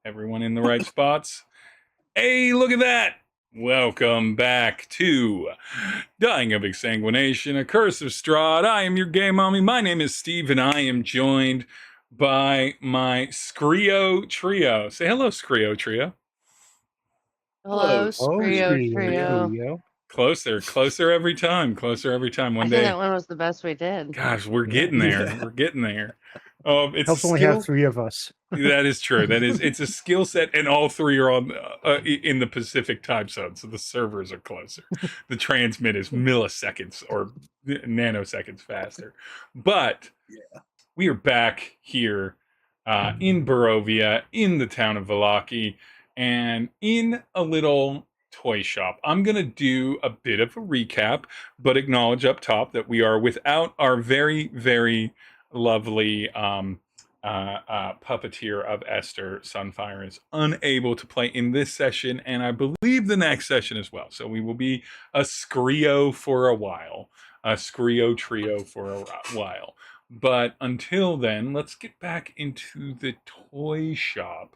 Everyone in the right spots? Hey, look at that! Welcome back to Dying of Exsanguination, A Curse of Strahd. I am your game mommy. My name is Steve, and I am joined by my Scrio Trio. Say hello, Scrio Trio. Hello, Oh, Scrio Scrio Trio. Trio. Closer every time. Closer every time. I One think that day, one was the best we did. gosh, we're Yeah. getting there. We're getting there. It's a Helps only have skill. 3 of us. That is true. It's a skill set, and all three are on in the Pacific time zone, so the servers are closer. The transmit is milliseconds or nanoseconds faster. But we are back here in Barovia, in the town of Vallaki, and in a little toy shop. I'm gonna do a bit of a recap, but acknowledge up top that we are without our very, very lovely puppeteer of Esther. Sunfye is unable to play in this session, and I believe the next session as well. So we will be a Scrio for a while, a Scrio trio for a while. But until then, let's get back into the toy shop.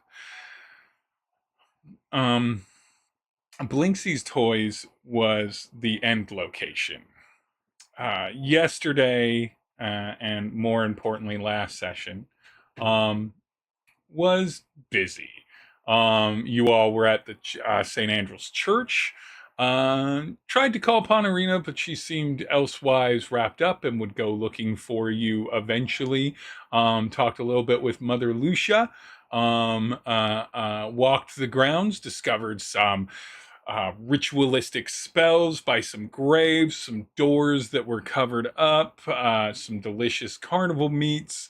Blinksy's Toys was the end location. Yesterday, and more importantly, last session, was busy. You all were at the St. Andrew's Church. Tried to call upon Arena, but she seemed elsewise wrapped up and would go looking for you eventually. Talked a little bit with Mother Lucia. Walked the grounds, discovered some ritualistic spells by some graves, some doors that were covered up, some delicious carnival meats,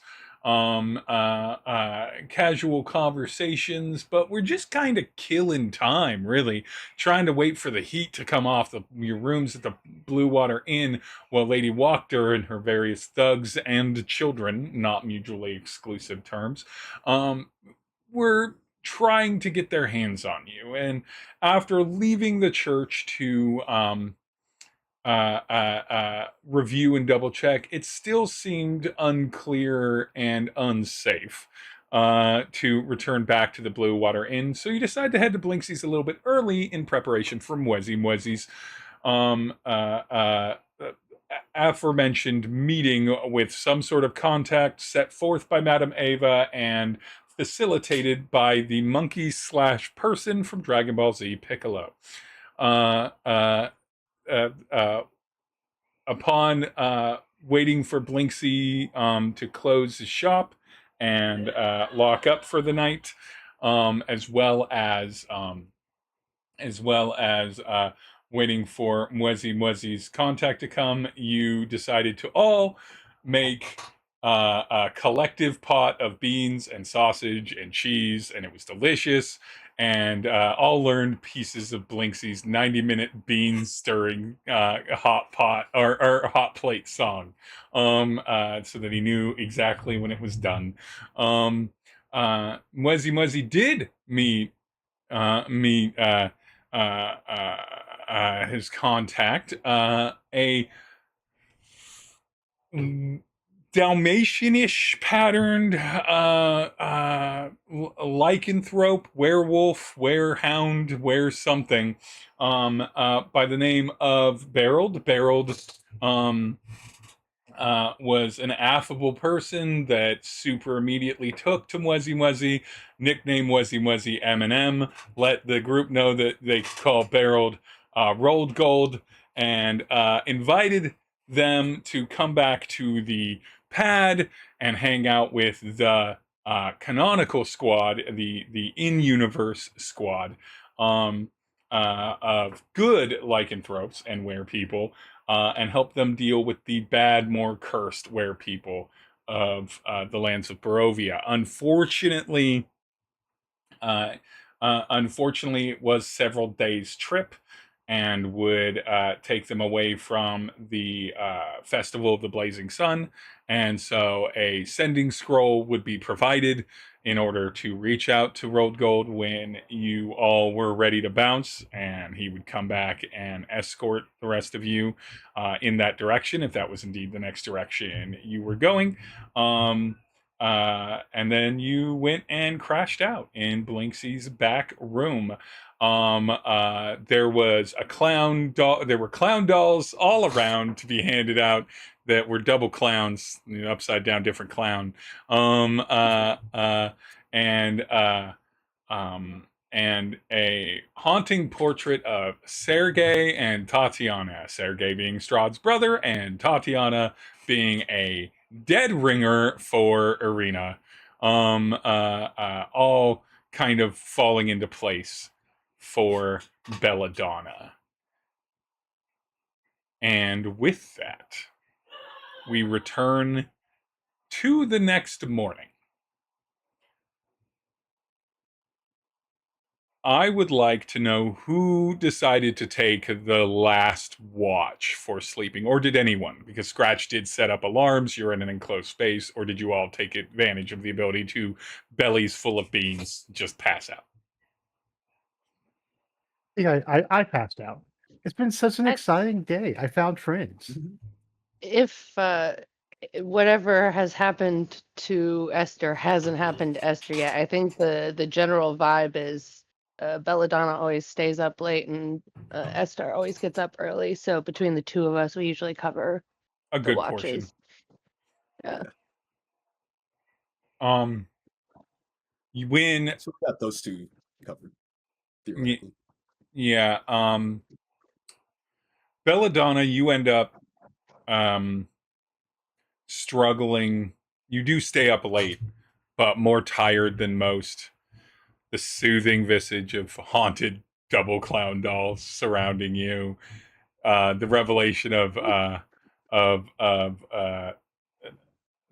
casual conversations, but we're just kind of killing time, really, trying to wait for the heat to come off your rooms at the Blue Water Inn while Lady Wachter and her various thugs and children, not mutually exclusive terms, were trying to get their hands on you. And after leaving the church to review and double check, it still seemed unclear and unsafe to return back to the Blue Water Inn. So you decide to head to Blinksy's a little bit early in preparation for Mwezi-Mwezi's aforementioned meeting with some sort of contact set forth by Madame Ava and facilitated by the monkey slash person from Dragon Ball Z, Piccolo. Upon waiting for Blinksy to close his shop and lock up for the night, as well as waiting for Mwezi-Mwezi's contact to come, you decided to all make a collective pot of beans and sausage and cheese, and it was delicious. And all learned pieces of Blinksy's 90-minute bean stirring hot pot or hot plate song, so that he knew exactly when it was done. Mwezi-Mwezi did meet his contact, a Dalmatianish patterned lycanthrope, werewolf, were-hound, were-something, by the name of Berold. Berold was an affable person that super immediately took to Mwezi-Mwezi, nicknamed Mwezi-Mwezi M&M, let the group know that they could call Berold Rolled Gold, and invited them to come back to the pad and hang out with the canonical squad, the in-universe squad, of good lycanthropes and were-people, and help them deal with the bad, more cursed were-people of the lands of Barovia. Unfortunately, it was several days' trip and would take them away from the Festival of the Blazing Sun. And so a sending scroll would be provided in order to reach out to Rolled Gold when you all were ready to bounce, and he would come back and escort the rest of you in that direction, if that was indeed the next direction you were going. And then you went and crashed out in Blinksy's back room. There was a clown doll. There were clown dolls all around to be handed out that were double clowns, upside down, different clown. Um, uh, uh, and and a haunting portrait of Sergei and Tatiana. Sergei being Strahd's brother, and Tatiana being a dead ringer for Irina. All kind of falling into place for Belladonna. And with that, we return to the next morning. I would like to know who decided to take the last watch for sleeping, or did anyone? Because Scratch did set up alarms, you're in an enclosed space, or did you all take advantage of the ability to, bellies full of beans, just pass out? Yeah, I passed out. It's been such an I- exciting day. I found friends. If whatever has happened to Esther hasn't happened to Esther yet, I think the general vibe is Belladonna always stays up late and Esther always gets up early. So between the two of us, we usually cover A the good watches. portion. Yeah. You win. So we got those two covered, theoretically. Yeah. Belladonna, you end up struggling. You do stay up late, but more tired than most. The soothing visage of haunted double clown dolls surrounding you. The revelation of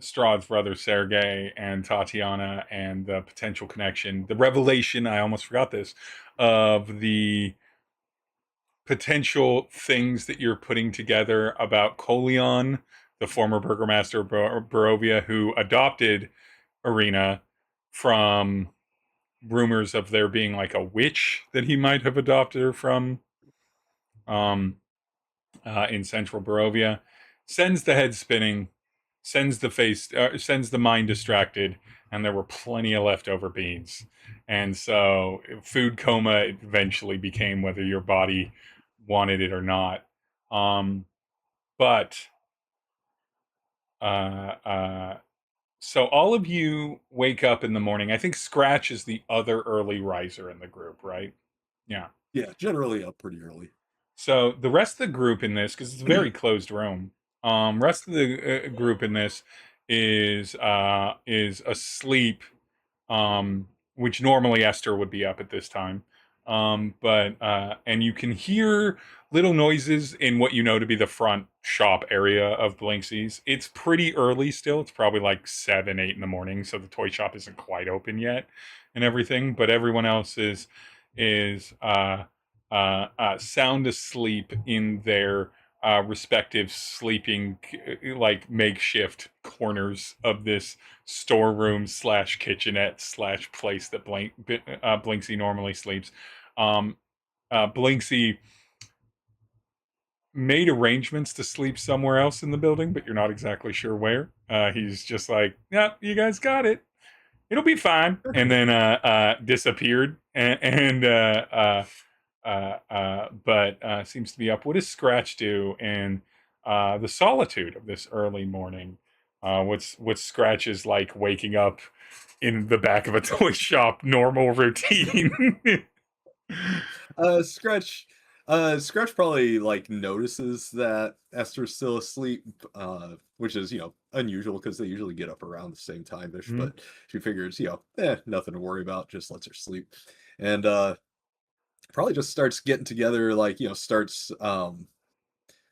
Strahd's brother Sergei and Tatiana, and the potential connection. The revelation, I almost forgot this, of the potential things that you're putting together about Colion, the former burgomaster of Barovia, who adopted Irina from rumors of there being like a witch that he might have adopted her from in central Barovia. Sends the head spinning, sends the mind distracted, and there were plenty of leftover beans. And so food coma eventually became, whether your body wanted it or not. But so all of you wake up in the morning. I think Scratch is the other early riser in the group, right? Yeah. Yeah, generally up pretty early. So the rest of the group in this, because it's a very closed room, rest of the group in this is asleep, which normally Esther would be up at this time. But and you can hear little noises in what you know to be the front shop area of Blinksy's. It's pretty early still. It's probably like 7, 8 in the morning, so the toy shop isn't quite open yet and everything. But everyone else is sound asleep in their respective sleeping, like makeshift corners of this storeroom slash kitchenette slash place that Blinksy normally sleeps. Blinksy made arrangements to sleep somewhere else in the building, but you're not exactly sure where. He's just like, yeah, you guys got it. It'll be fine. And then disappeared. But seems to be up. What does Scratch do in the solitude of this early morning? What's Scratch's like waking up in the back of a toy shop normal routine? Scratch probably like notices that Esther's still asleep, which is, unusual because they usually get up around the same time-ish, but she figures, nothing to worry about, just lets her sleep. And probably just starts getting together, like, starts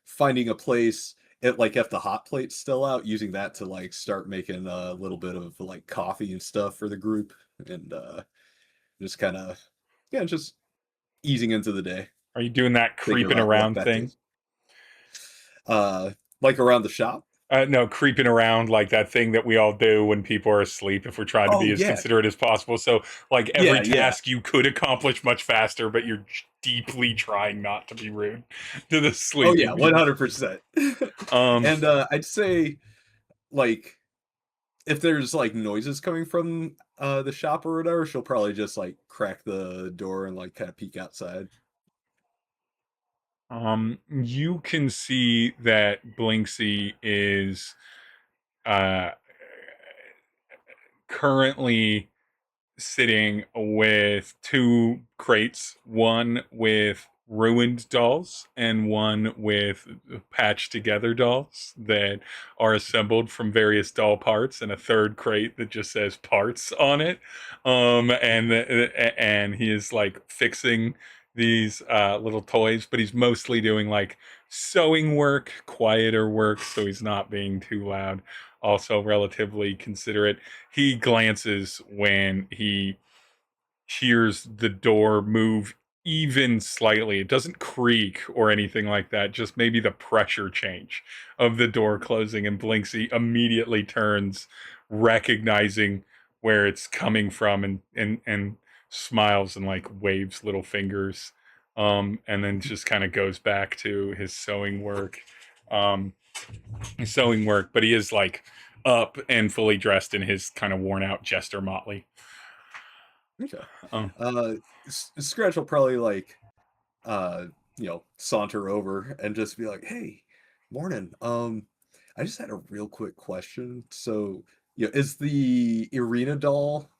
finding a place if the hot plate's still out, using that to like start making a little bit of like coffee and stuff for the group, and just kind of just easing into the day. Are you doing that creeping around thing? Like around the shop? No, creeping around, like that thing that we all do when people are asleep, if we're trying to be as considerate as possible. So like every task you could accomplish much faster, but you're deeply trying not to be rude to the sleeping. Oh yeah, 100%. And I'd say like if there's like noises coming from the shop or whatever, she'll probably just like crack the door and like kind of peek outside. You can see that Blinksy is uh currently sitting with two crates, one with ruined dolls and one with patched together dolls that are assembled from various doll parts, and a third crate that just says parts on it. And he is like fixing these little toys, but he's mostly doing like sewing work, quieter work, so he's not being too loud. Also relatively considerate. He glances when he hears the door move even slightly. It doesn't creak or anything like that, just maybe the pressure change of the door closing, and Blinksy immediately turns, recognizing where it's coming from, and smiles and like waves little fingers. And then just kind of goes back to his sewing work. But he is like up and fully dressed in his kind of worn out jester motley. Okay. Oh. Scratch will probably like saunter over and just be like, "Hey, morning. I just had a real quick question. So, is the arena doll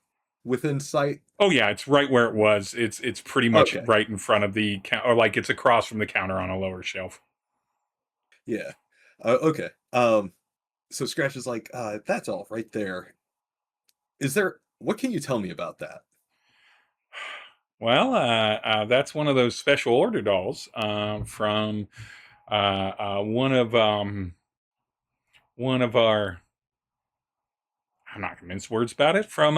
within sight?" Oh yeah, it's right where it was. It's pretty much Okay. right in front of the or like it's across from the counter on a lower shelf. Yeah. Okay. So Scratch is like, that's all right there. What can you tell me about that? Well, that's one of those special order dolls from one of our. I'm not gonna mince words about it. From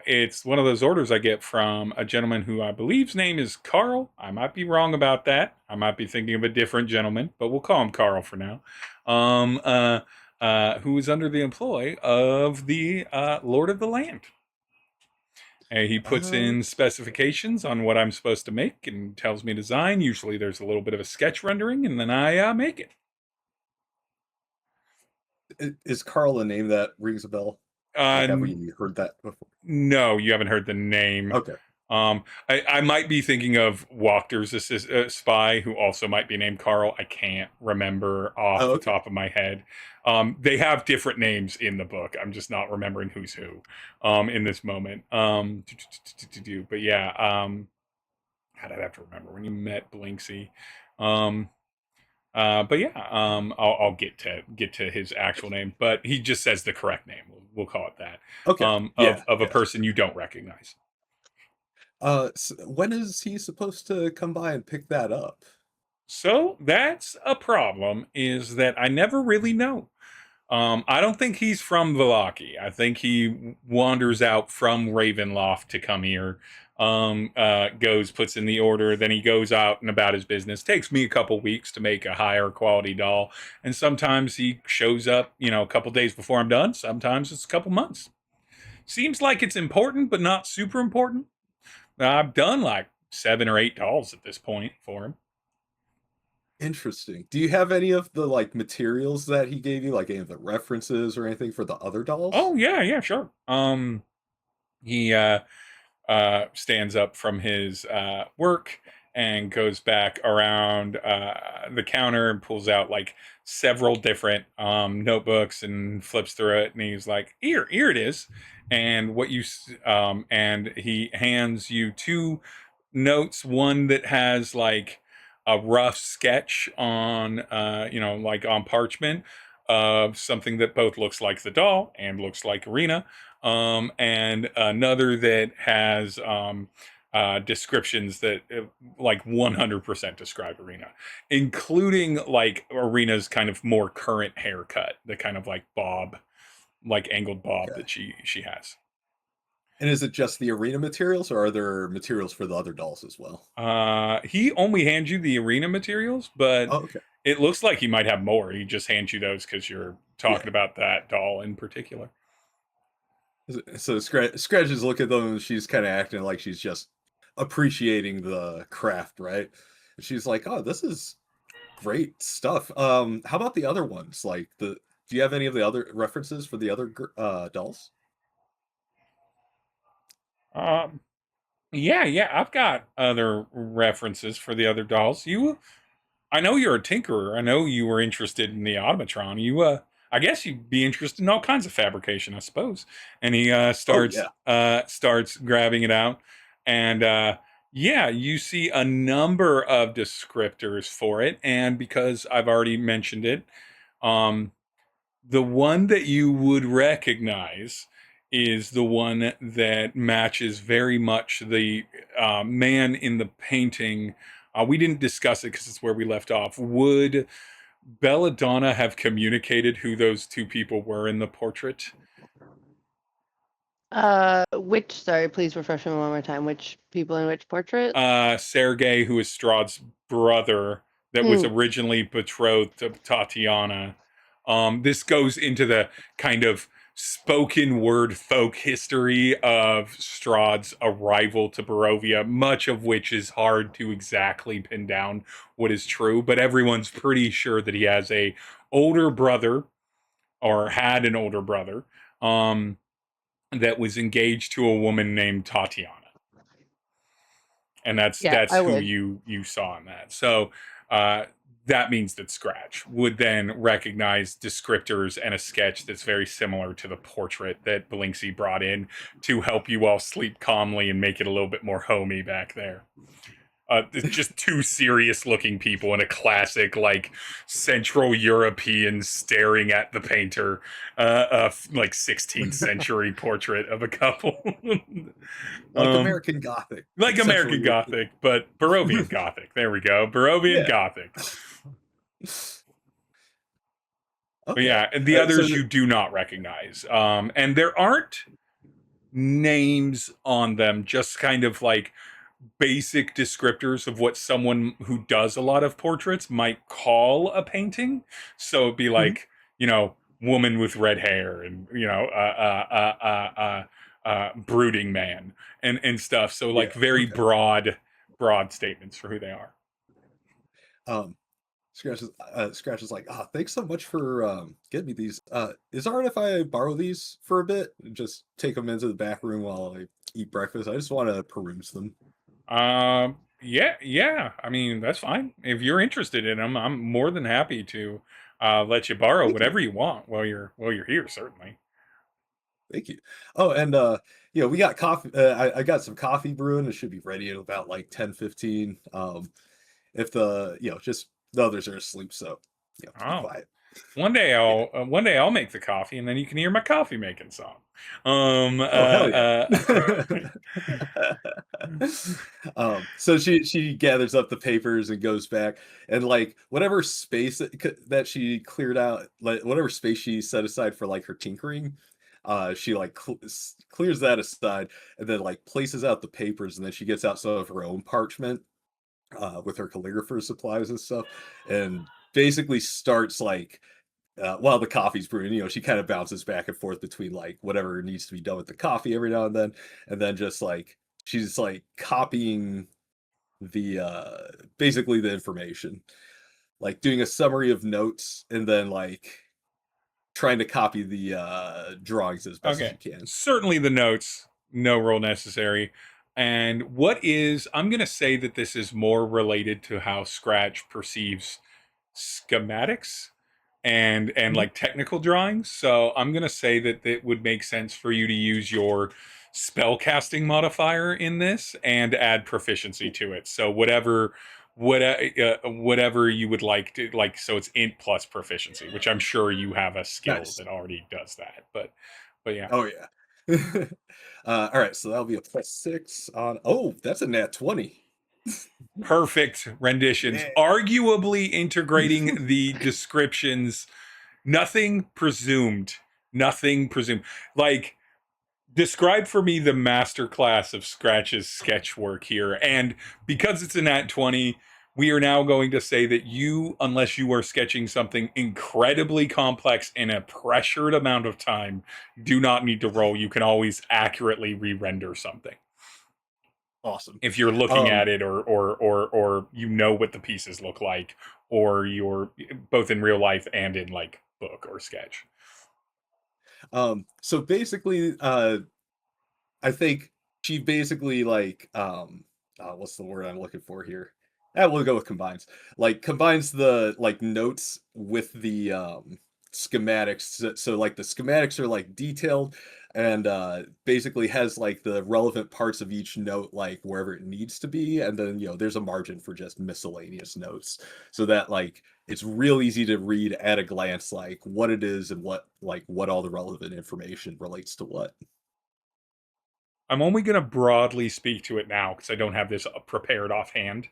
it's one of those orders I get from a gentleman who I believe's name is Carl. I might be wrong about that. I might be thinking of a different gentleman, but we'll call him Carl for now. Who is under the employ of the Lord of the Land. He puts in specifications on what I'm supposed to make and tells me design. Usually there's a little bit of a sketch rendering, and then I make it. Is Carl a name that rings a bell? Like, have we heard that before? No, you haven't heard the name. Okay. I might be thinking of Walker's spy, who also might be named Carl. I can't remember off the top of my head. They have different names in the book. I'm just not remembering who's who in this moment. But yeah, God, I'd have to remember when you met Blinksy. But yeah, I'll get to his actual name, but he just says the correct name. We'll call it that. Okay. Of a person you don't recognize. So when is he supposed to come by and pick that up? So that's a problem, is that I never really know. I don't think he's from Vallaki. I think he wanders out from Ravenloft to come here. Puts in the order, then he goes out and about his business. Takes me a couple weeks to make a higher quality doll, and sometimes he shows up, a couple days before I'm done. Sometimes it's a couple months. Seems like it's important, but not super important. I've done like 7 or 8 dolls at this point for him. Interesting. Do you have any of the like materials that he gave you, like any of the references or anything for the other dolls? Oh yeah, sure. He stands up from his work and goes back around the counter and pulls out like several different notebooks and flips through it, and he's like, here it is. And and he hands you 2 notes, one that has like a rough sketch on like on parchment of something that both looks like the doll and looks like Arena, and another that has descriptions that like 100% describe Arena, including like Arena's kind of more current haircut, the kind of like bob, like angled bob that she has. And is it just the Arena materials, or are there materials for the other dolls as well? He only hands you the Arena materials, but okay. It looks like he might have more. He just hands you those because you're talking about that doll in particular. So Scratches look at them, and she's kind of acting like she's just appreciating the craft, right? And she's like, "Oh, this is great stuff. How about the other ones? Like do you have any of the other references for the other dolls? Yeah, I've got other references for the other dolls. I know you're a tinkerer. I know you were interested in the automatron. I guess you'd be interested in all kinds of fabrication, I suppose. And he Oh starts grabbing it out, and yeah, you see a number of descriptors for it. And because I've already mentioned it, um, the one that you would recognize is the one that matches very much the man in the painting. We didn't discuss it because it's where we left off. Would Belladonna have communicated who those two people were in the portrait? Sorry, please refresh me one more time. Which people in which portrait? Sergei, who is Strahd's brother, that was Hmm. originally betrothed to Tatiana. This goes into the kind of spoken word folk history of Strahd's arrival to Barovia, much of which is hard to exactly pin down what is true, but everyone's pretty sure that he has a older brother, or had an older brother, that was engaged to a woman named Tatiana. And that's Yeah, I who would. you saw in that. So that means that Scratch would then recognize descriptors and a sketch that's very similar to the portrait that Blinksy brought in to help you all sleep calmly and make it a little bit more homey back there. It's just two serious looking people in a classic, like, Central European staring at the painter, like 16th century portrait of a couple. Like American Gothic. Like American Gothic, but Barovian Gothic. There we go. Barovian Gothic. But yeah, and the others you do not recognize. And there aren't names on them, just kind of like basic descriptors of what someone who does a lot of portraits might call a painting. So it'd be like, woman with red hair, and brooding man, and stuff. So like very broad statements for who they are. Scratch is like, thanks so much for getting me these. Is it alright if I borrow these for a bit and just take them into the back room while I eat breakfast? I just want to peruse them. Yeah. I mean, that's fine. If you're interested in them, I'm more than happy to let you borrow whatever you want while you're here. Certainly. Thank you. Oh, and we got coffee. I got some coffee brewing. It should be ready in about like 10-15. If just the others are asleep, so be quiet. One day I'll make the coffee, and then you can hear my coffee making song. Hell yeah. So she gathers up the papers and goes back, and like whatever space that she cleared out, like whatever space she set aside for like her tinkering, she like clears that aside, and then like places out the papers, and then she gets out some of her own parchment with her calligrapher supplies and stuff, and basically starts like while the coffee's brewing, she kind of bounces back and forth between like whatever needs to be done with the coffee every now and then just like she's like copying the basically the information, like doing a summary of notes, and then like trying to copy the drawings as best as you can. Certainly the notes, no roll necessary. And I'm going to say that this is more related to how Scratch perceives schematics and like technical drawings. So I'm going to say that it would make sense for you to use your spellcasting modifier in this and add proficiency to it. So whatever you would like to, like, so it's int plus proficiency, which I'm sure you have a skill that already does that. But yeah. Oh yeah. All right, so that'll be a +6 on. Oh, that's a nat 20. Perfect renditions. Yeah. Arguably integrating the descriptions. Nothing presumed. Like, describe for me the masterclass of Scratch's sketch work here. And because it's a nat 20, we are now going to say that you, unless you are sketching something incredibly complex in a pressured amount of time, do not need to roll. You can always accurately re-render something. Awesome. If you're looking at it, or what the pieces look like, or you're both in real life and in like book or sketch. So basically, I think she basically like what's the word I'm looking for here? We'll go with combines. Like combines the like notes with the schematics. So like the schematics are like detailed and basically has like the relevant parts of each note like wherever it needs to be, and then there's a margin for just miscellaneous notes, so that like it's real easy to read at a glance like what it is and what all the relevant information relates to what. I'm only going to broadly speak to it now because I don't have this prepared offhand.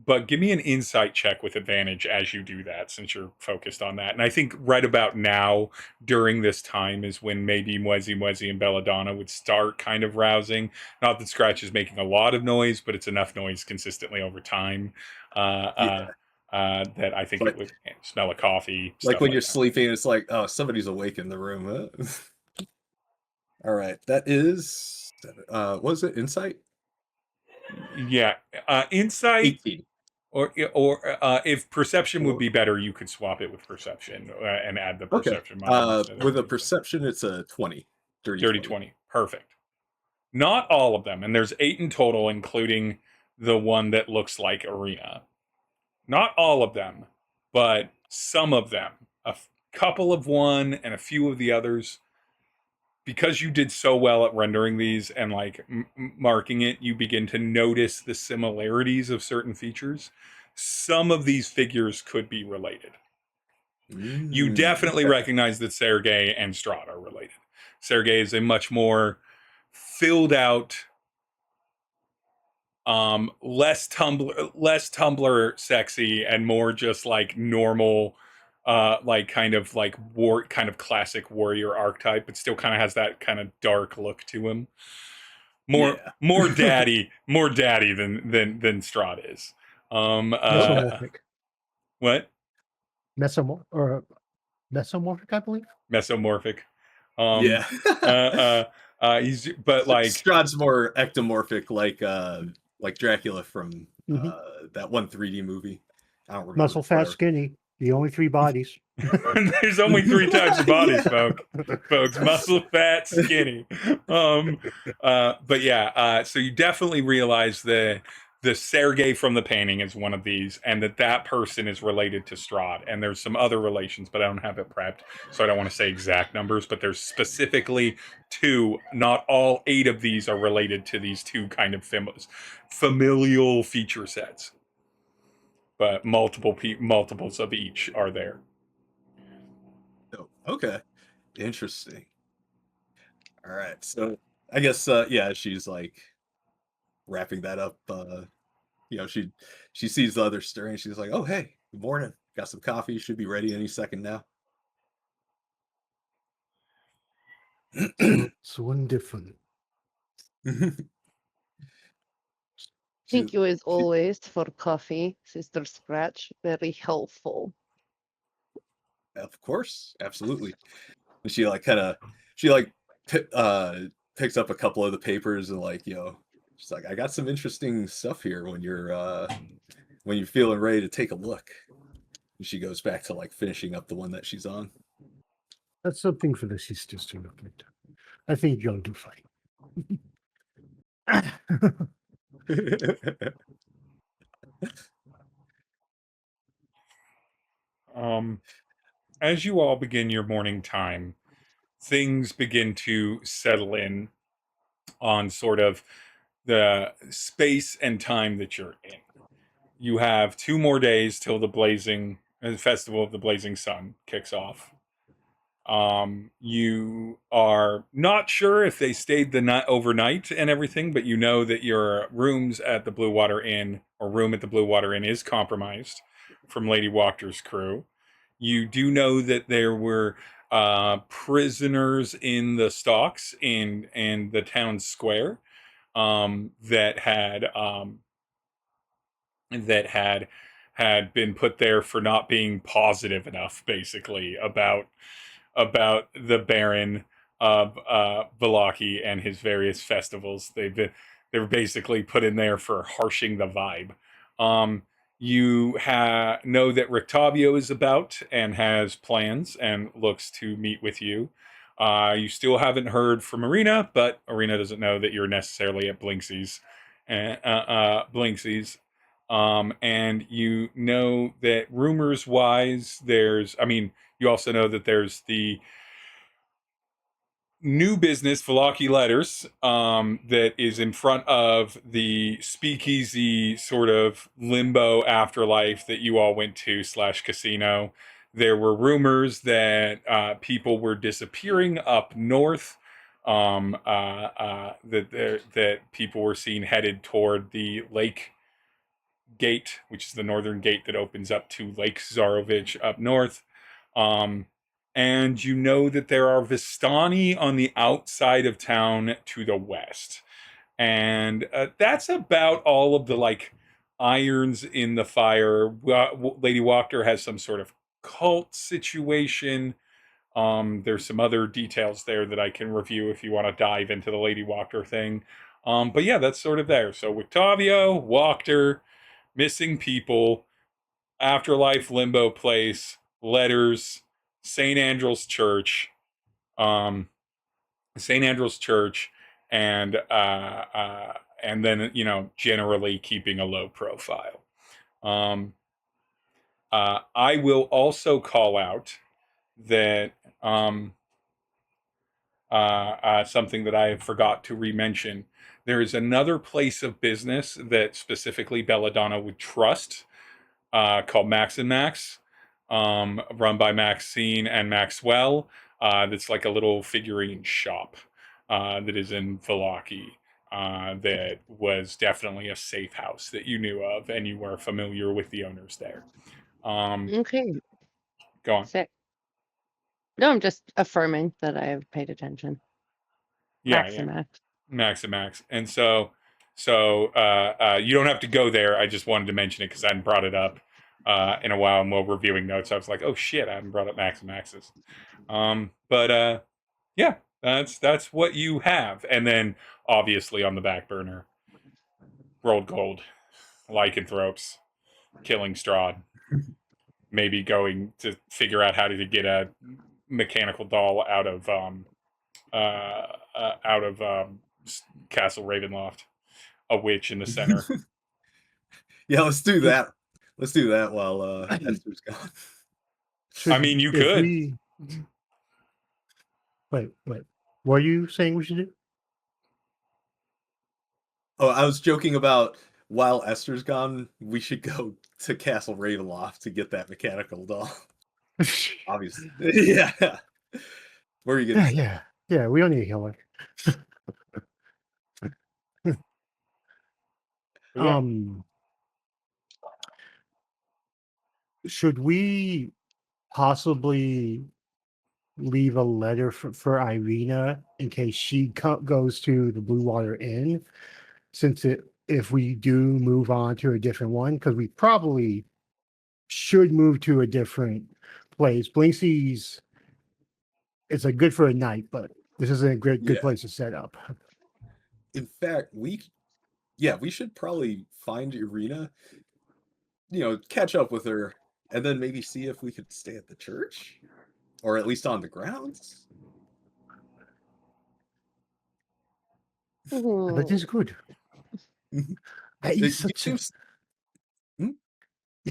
But give me an insight check with advantage as you do that, since you're focused on that. And I think right about now, during this time, is when maybe Mwezi-Mwezi and Belladonna would start kind of rousing. Not that Scratch is making a lot of noise, but it's enough noise consistently over time that I think it would smell of coffee. Like when you're that. sleeping, it's like, oh, somebody's awake in the room. Huh? All right, that is, what was it? Insight? Yeah, insight. 18. Or if perception would be better, you could swap it with perception and add the perception. With a perception, it's a 20. Dirty 20. Perfect. Not all of them, and there's 8 in total, including the one that looks like Arena. Not all of them, but some of them. A couple of one and a few of the others. Because you did so well at rendering these and like marking it, you begin to notice the similarities of certain features. Some of these figures could be related. You definitely recognize that Sergei and Strahd are related. Sergei is a much more filled out, less Tumblr sexy and more just like normal, like kind of classic warrior archetype, but still kind of has that kind of dark look to him. More daddy than Strahd is. Mesomorphic. What? Mesomorphic, I believe. Mesomorphic. He's like Strahd's more ectomorphic, like Dracula from that one 3D movie. I don't remember. Muscle, fat, skinny. The only 3 bodies. There's only 3 types of bodies, folks. Muscle, fat, skinny. But yeah, so you definitely realize the Sergei from the painting is one of these, and that person is related to Strahd. And there's some other relations, but I don't have it prepped, so I don't want to say exact numbers. But there's specifically 2. Not all 8 of these are related to these 2 kind of familial feature sets. But multiples of each are there. Oh, okay. Interesting. All right. So I guess she's like wrapping that up. She sees the others stirring. She's like, "Oh, hey, good morning. Got some coffee. Should be ready any second now." It's wonderful. Thank you as always for coffee, Sister Scratch. Very helpful. Of course, absolutely. And she picks up a couple of the papers and she's like, I got some interesting stuff here when you're feeling ready to take a look. And she goes back to finishing up the one that she's on. That's something for the sisters to look at. I think you'll do fine. As you all begin your morning time, things begin to settle in on sort of the space and time that you're in. You have 2 more days till the Festival of the Blazing Sun kicks off. You are not sure if they stayed the night overnight and everything, but you know that your rooms at the Blue Water Inn or room at the Blue Water Inn is compromised from Lady Walker's crew. You do know that there were prisoners in the stocks in the town square that had been put there for not being positive enough, basically, about the Baron of Vallaki and his various festivals. They were basically put in there for harshing the vibe. You know that Rictavio is about and has plans and looks to meet with you. You still haven't heard from Arena, but Arena doesn't know that you're necessarily at Blinksy's. And you know that rumors-wise, you also know that there's the new business, Velaki Letters, that is in front of the speakeasy sort of limbo afterlife that you all went to / casino. There were rumors that people were disappearing up north, that people were seen headed toward the lake gate, which is the northern gate that opens up to Lake Zarovich up north. And you know that there are Vistani on the outside of town to the west. And that's about all of the irons in the fire. Lady Wachter has some sort of cult situation. There's some other details there that I can review if you want to dive into the Lady Wachter thing. But yeah, that's sort of there. So Wictavio, Wachter, missing people, afterlife limbo place, letters, St. Andrew's Church, and then generally keeping a low profile. I will also call out that something that I forgot to re-mention. There is another place of business that specifically Belladonna would trust, called Max and Max, run by Maxine and Maxwell. That's like a little figurine shop that is in Velaki. That was definitely a safe house that you knew of, and you were familiar with the owners there. Okay. Go on. Sick. No, I'm just affirming that I have paid attention. Max and Max. Max and Max. And so you don't have to go there. I just wanted to mention it because I hadn't brought it up in a while, and while reviewing notes, I was like, oh shit, I haven't brought up Max and Max's. Yeah, that's what you have. And then obviously on the back burner, Rolled Gold, Lycanthropes, killing Strahd, maybe going to figure out how to get a mechanical doll out of Castle Ravenloft, a witch in the center. Yeah, let's do that. Let's do that while Esther's gone. I mean, you could. Wait. What are you saying we should do? Oh, I was joking about while Esther's gone, we should go to Castle Ravenloft to get that mechanical doll. Obviously. Yeah. Where are you going? Yeah, we don't need a healer. Yeah. Should we possibly leave a letter for Irina in case she goes to the Blue Water Inn, since if we do move on to a different one, because we probably should move to a different place. Blinksy's, it's a good for a night, but this isn't a good place to set up. In fact, we should probably find Irina, catch up with her, and then maybe see if we could stay at the church, or at least on the grounds. That is good. It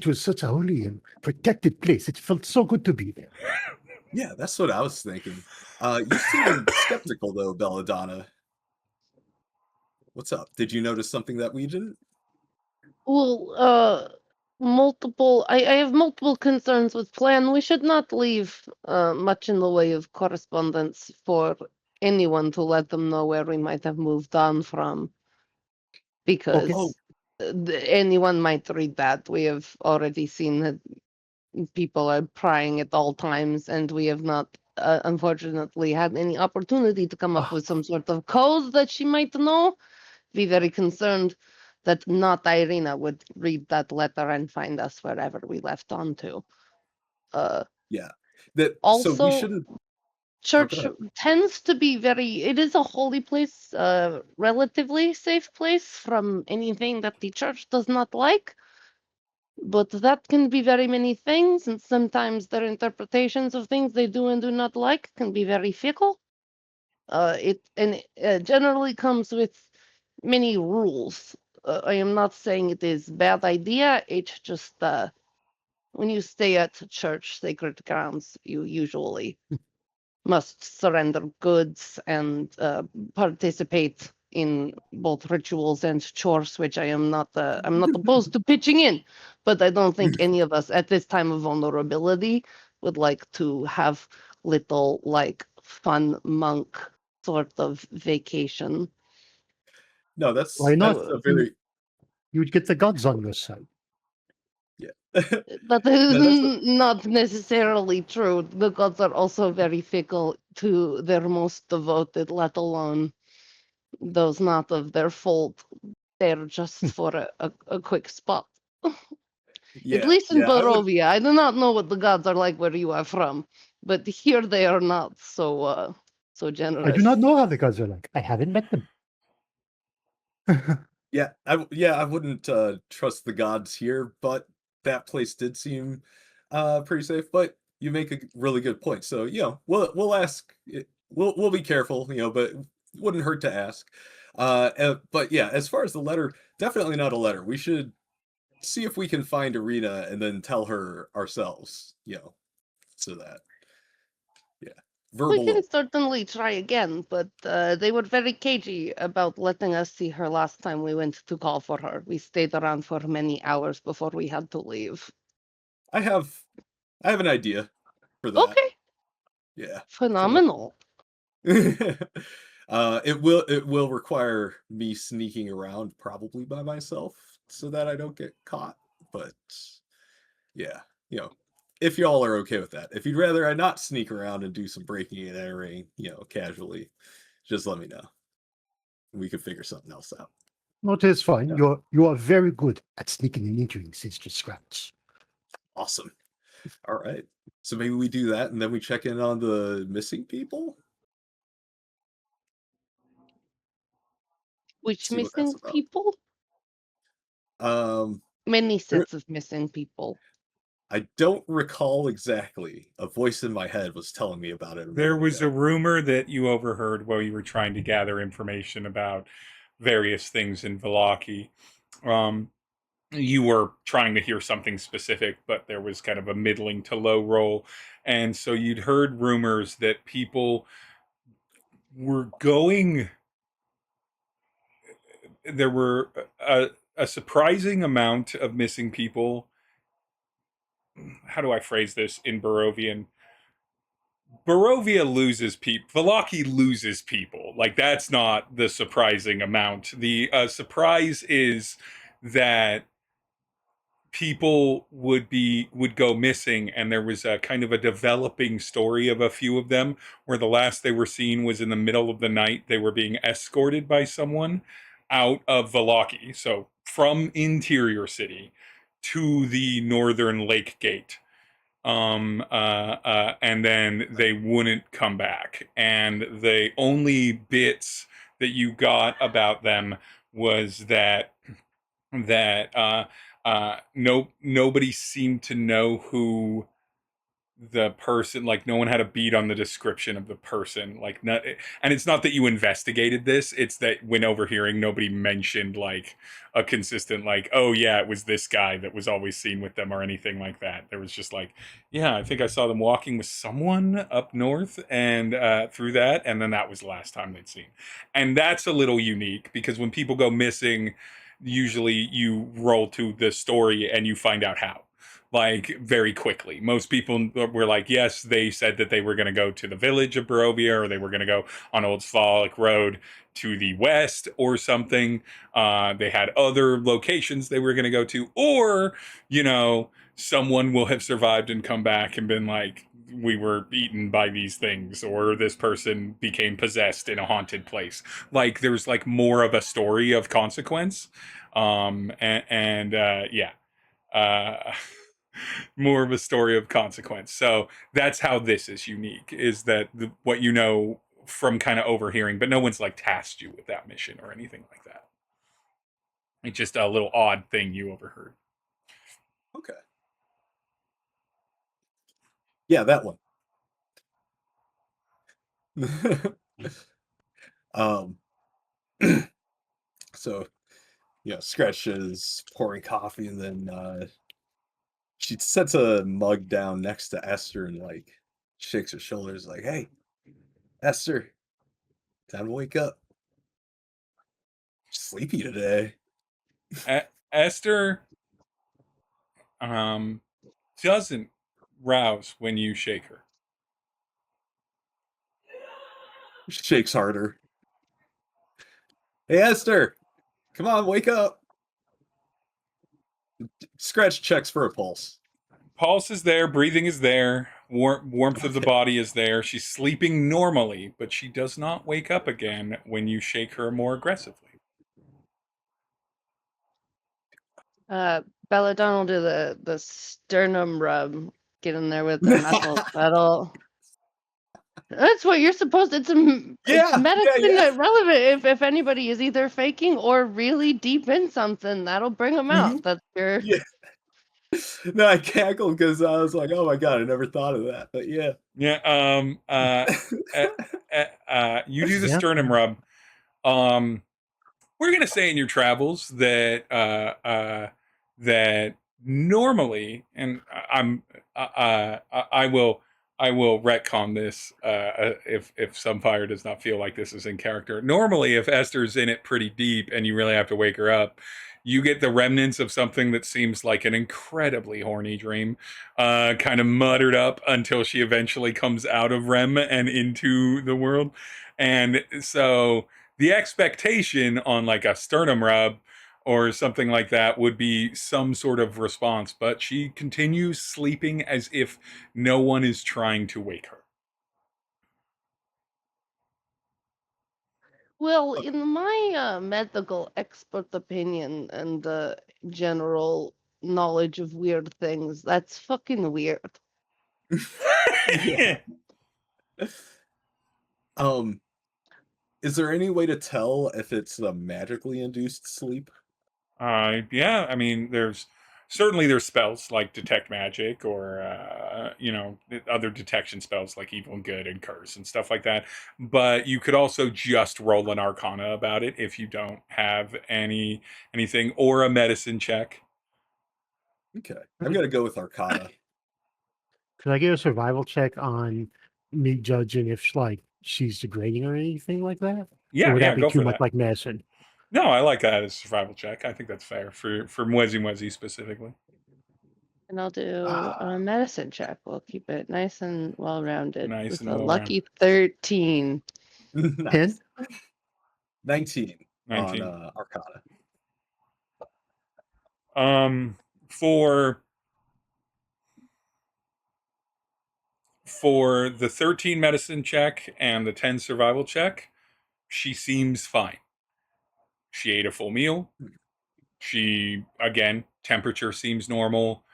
was such a holy and protected place. It felt so good to be there. Yeah, that's what I was thinking. You seem skeptical, though, Belladonna. What's up? Did you notice something that we didn't? Well, I have multiple concerns with plan. We should not leave much in the way of correspondence for anyone to let them know where we might have moved on from, because anyone might read that. We have already seen that people are prying at all times, and we have not unfortunately had any opportunity to come up with some sort of code that she might know. Be very concerned that not Irina would read that letter and find us wherever we left on to. Also, so we shouldn't. Church tends to be it is a holy place, relatively safe place from anything that the church does not like. But that can be very many things, and sometimes their interpretations of things they do and do not like can be very fickle. It generally comes with many rules. I am not saying it is bad idea. It's just when you stay at church sacred grounds, you usually must surrender goods and participate in both rituals and chores, which I'm not opposed to pitching in, but I don't think any of us at this time of vulnerability would like to have little like fun monk sort of vacation. No, Why not? that's a very You'd get the gods on your side. yeah. That is No, that's not necessarily true. The gods are also very fickle to their most devoted, let alone those not of their fault. They're just for a quick spot. At yeah, least in yeah. Barovia. I do not know what the gods are like where you are from, but here they are not so generous. I do not know how the gods are like. I haven't met them. I wouldn't trust the gods here, but that place did seem pretty safe. But you make a really good point. So, we'll ask. We'll be careful, but wouldn't hurt to ask. But yeah, as far as the letter, definitely not a letter. We should see if we can find Arena and then tell her ourselves. So that We verbal. can certainly try again, but they were very cagey about letting us see her last time we went to call for her. We stayed around for many hours before we had to leave. I have an idea for that. Okay, Yeah. phenomenal. It will require me sneaking around probably by myself so that I don't get caught. But yeah, if y'all are okay with that. If you'd rather I not sneak around and do some breaking and entering, casually, just let me know. We could figure something else out. No, it is fine. Yeah. You are very good at sneaking and entering, Sister Scratch. Awesome. All right. So maybe we do that and then we check in on the missing people. Which See what that's missing about. people? Many sets of missing people. I don't recall exactly. A voice in my head was telling me about it. There was a rumor that you overheard while you were trying to gather information about various things in Vallaki. You were trying to hear something specific, but there was kind of a middling to low roll. And so you'd heard rumors that people were going. There were a surprising amount of missing people. How do I phrase this in Barovian? Barovia loses people. Vallaki loses people. Like, that's not the surprising amount. The surprise is that people would go missing, and there was a kind of a developing story of a few of them where the last they were seen was in the middle of the night. They were being escorted by someone out of Vallaki, so from interior city to the northern lake gate, and then they wouldn't come back, and the only bits that you got about them was that nobody seemed to know who the person, like, no one had a beat on the description of the person, like, not, and it's not that you investigated this, it's that when overhearing, nobody mentioned like a consistent, like, oh yeah, it was this guy that was always seen with them or anything like that. There was just like, yeah, I think I saw them walking with someone up north and through that, and then that was the last time they'd seen. And that's a little unique because when people go missing, usually you roll to the story and you find out how, like, very quickly. Most people were like, yes, they said that they were going to go to the village of Barovia, or they were going to go on Old Svalak Road to the west or something. They had other locations they were going to go to, or, someone will have survived and come back and been like, we were eaten by these things, or this person became possessed in a haunted place. Like, there's like more of a story of consequence. Yeah. More of a story of consequence. So that's how this is unique, is that what you know from kind of overhearing, but no one's like tasked you with that mission or anything like that. It's just a little odd thing you overheard. Okay. Yeah, that one. um, so Scratch is pouring coffee, and then she sets a mug down next to Esther and like shakes her shoulders, like, "Hey, Esther, time to wake up. Sleepy today." Esther doesn't rouse when you shake her. Shakes harder. "Hey, Esther, come on, wake up." Scratch checks for a pulse. Pulse is there, breathing is there, warmth of the body is there. She's sleeping normally, but she does not wake up again when you shake her more aggressively. Belladonna will do the sternum rub. Get in there with the knuckles. That's what you're supposed to. It's medicine that relevant. If anybody is either faking or really deep in something, that'll bring them out. That's your. Yeah. No, I cackled because I was like, "Oh my god, I never thought of that." But yeah. Yeah. You do the Yeah. sternum rub. We're gonna say in your travels that that normally, and I will retcon this if Sunfye does not feel like this is in character. Normally, if Esther's in it pretty deep and you really have to wake her up, you get the remnants of something that seems like an incredibly horny dream, kind of muttered up until she eventually comes out of REM and into the world. And so the expectation on like a sternum rub or something like that would be some sort of response, but she continues sleeping as if no one is trying to wake her. Well, in my medical expert opinion and general knowledge of weird things, that's fucking weird. Yeah. Is there any way to tell if it's a magically induced sleep? Yeah, I mean, there's spells like detect magic or other detection spells like evil and good and curse and stuff like that. But you could also just roll an arcana about it if you don't have anything, or a medicine check. Okay, I'm gonna go with Arcana. Could I get a survival check on me judging if like she's degrading or anything like that? Yeah, or would yeah, that be go too for much that. like medicine? No, I like that as a survival check. I think that's fair for Mwezi-Mwezi specifically. And I'll do a medicine check. We'll keep it nice and well-rounded Nice with and a well-rounded. lucky 13. Nice. 10? 19 19. on Arcana. For the 13 medicine check and the 10 survival check, she seems fine. She ate a full meal. She, again, temperature seems normal.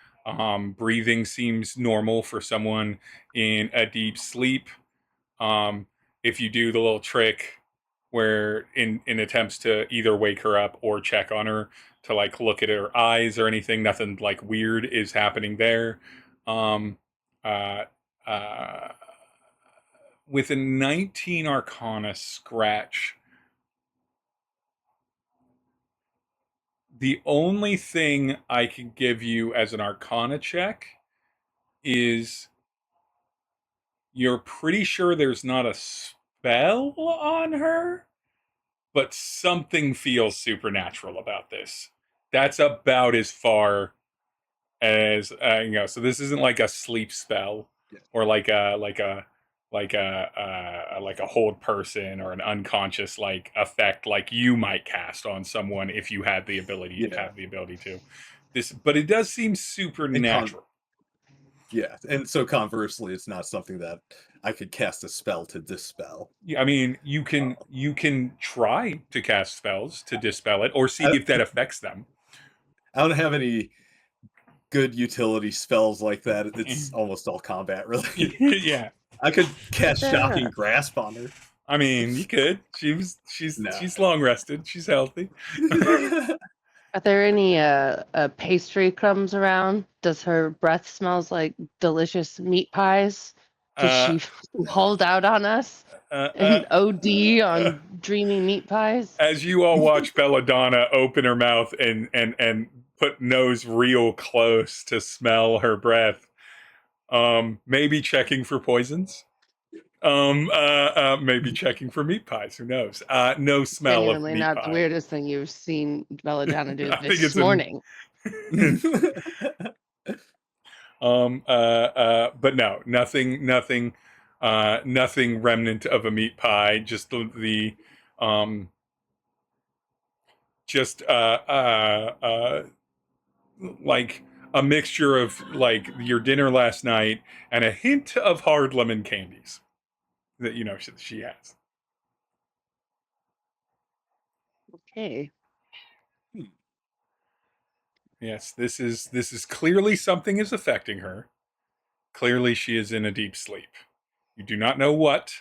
Breathing seems normal for someone in a deep sleep. If you do the little trick where in attempts to either wake her up or check on her, to like look at her eyes or anything, nothing like weird is happening there. Um, uh, uh, with a 19 Arcana Scratch, the only thing I can give you as an Arcana check is you're pretty sure there's not a spell on her, but something feels supernatural about this. That's about as far as so this isn't like a sleep spell or like a hold person or an unconscious like effect like you might cast on someone if you had the ability to. But it does seem supernatural. And so conversely, it's not something that I could cast a spell to dispel. Yeah, I mean, you can try to cast spells to dispel it or see if that affects them. I don't have any good utility spells like that. It's almost all combat related. Yeah, I could cast Shocking Grasp on her. I mean, you could. She's long rested. She's healthy. Are there any pastry crumbs around? Does her breath smells like delicious meat pies? Did Uh, she hold out on us uh, uh, and OD uh, on dreamy meat pies? as you all watch Belladonna open her mouth and put nose real close to smell her breath, maybe checking for poisons. Maybe checking for meat pies. Who knows? No smell of Genuinely meat not the pie. weirdest thing you've seen Belladonna do I think this it's an morning. but no, nothing remnant of a meat pie. Just the just like a mixture of like your dinner last night and a hint of hard lemon candies that she has. Okay. Yes, this is clearly something is affecting her. Clearly she is in a deep sleep. You do not know what,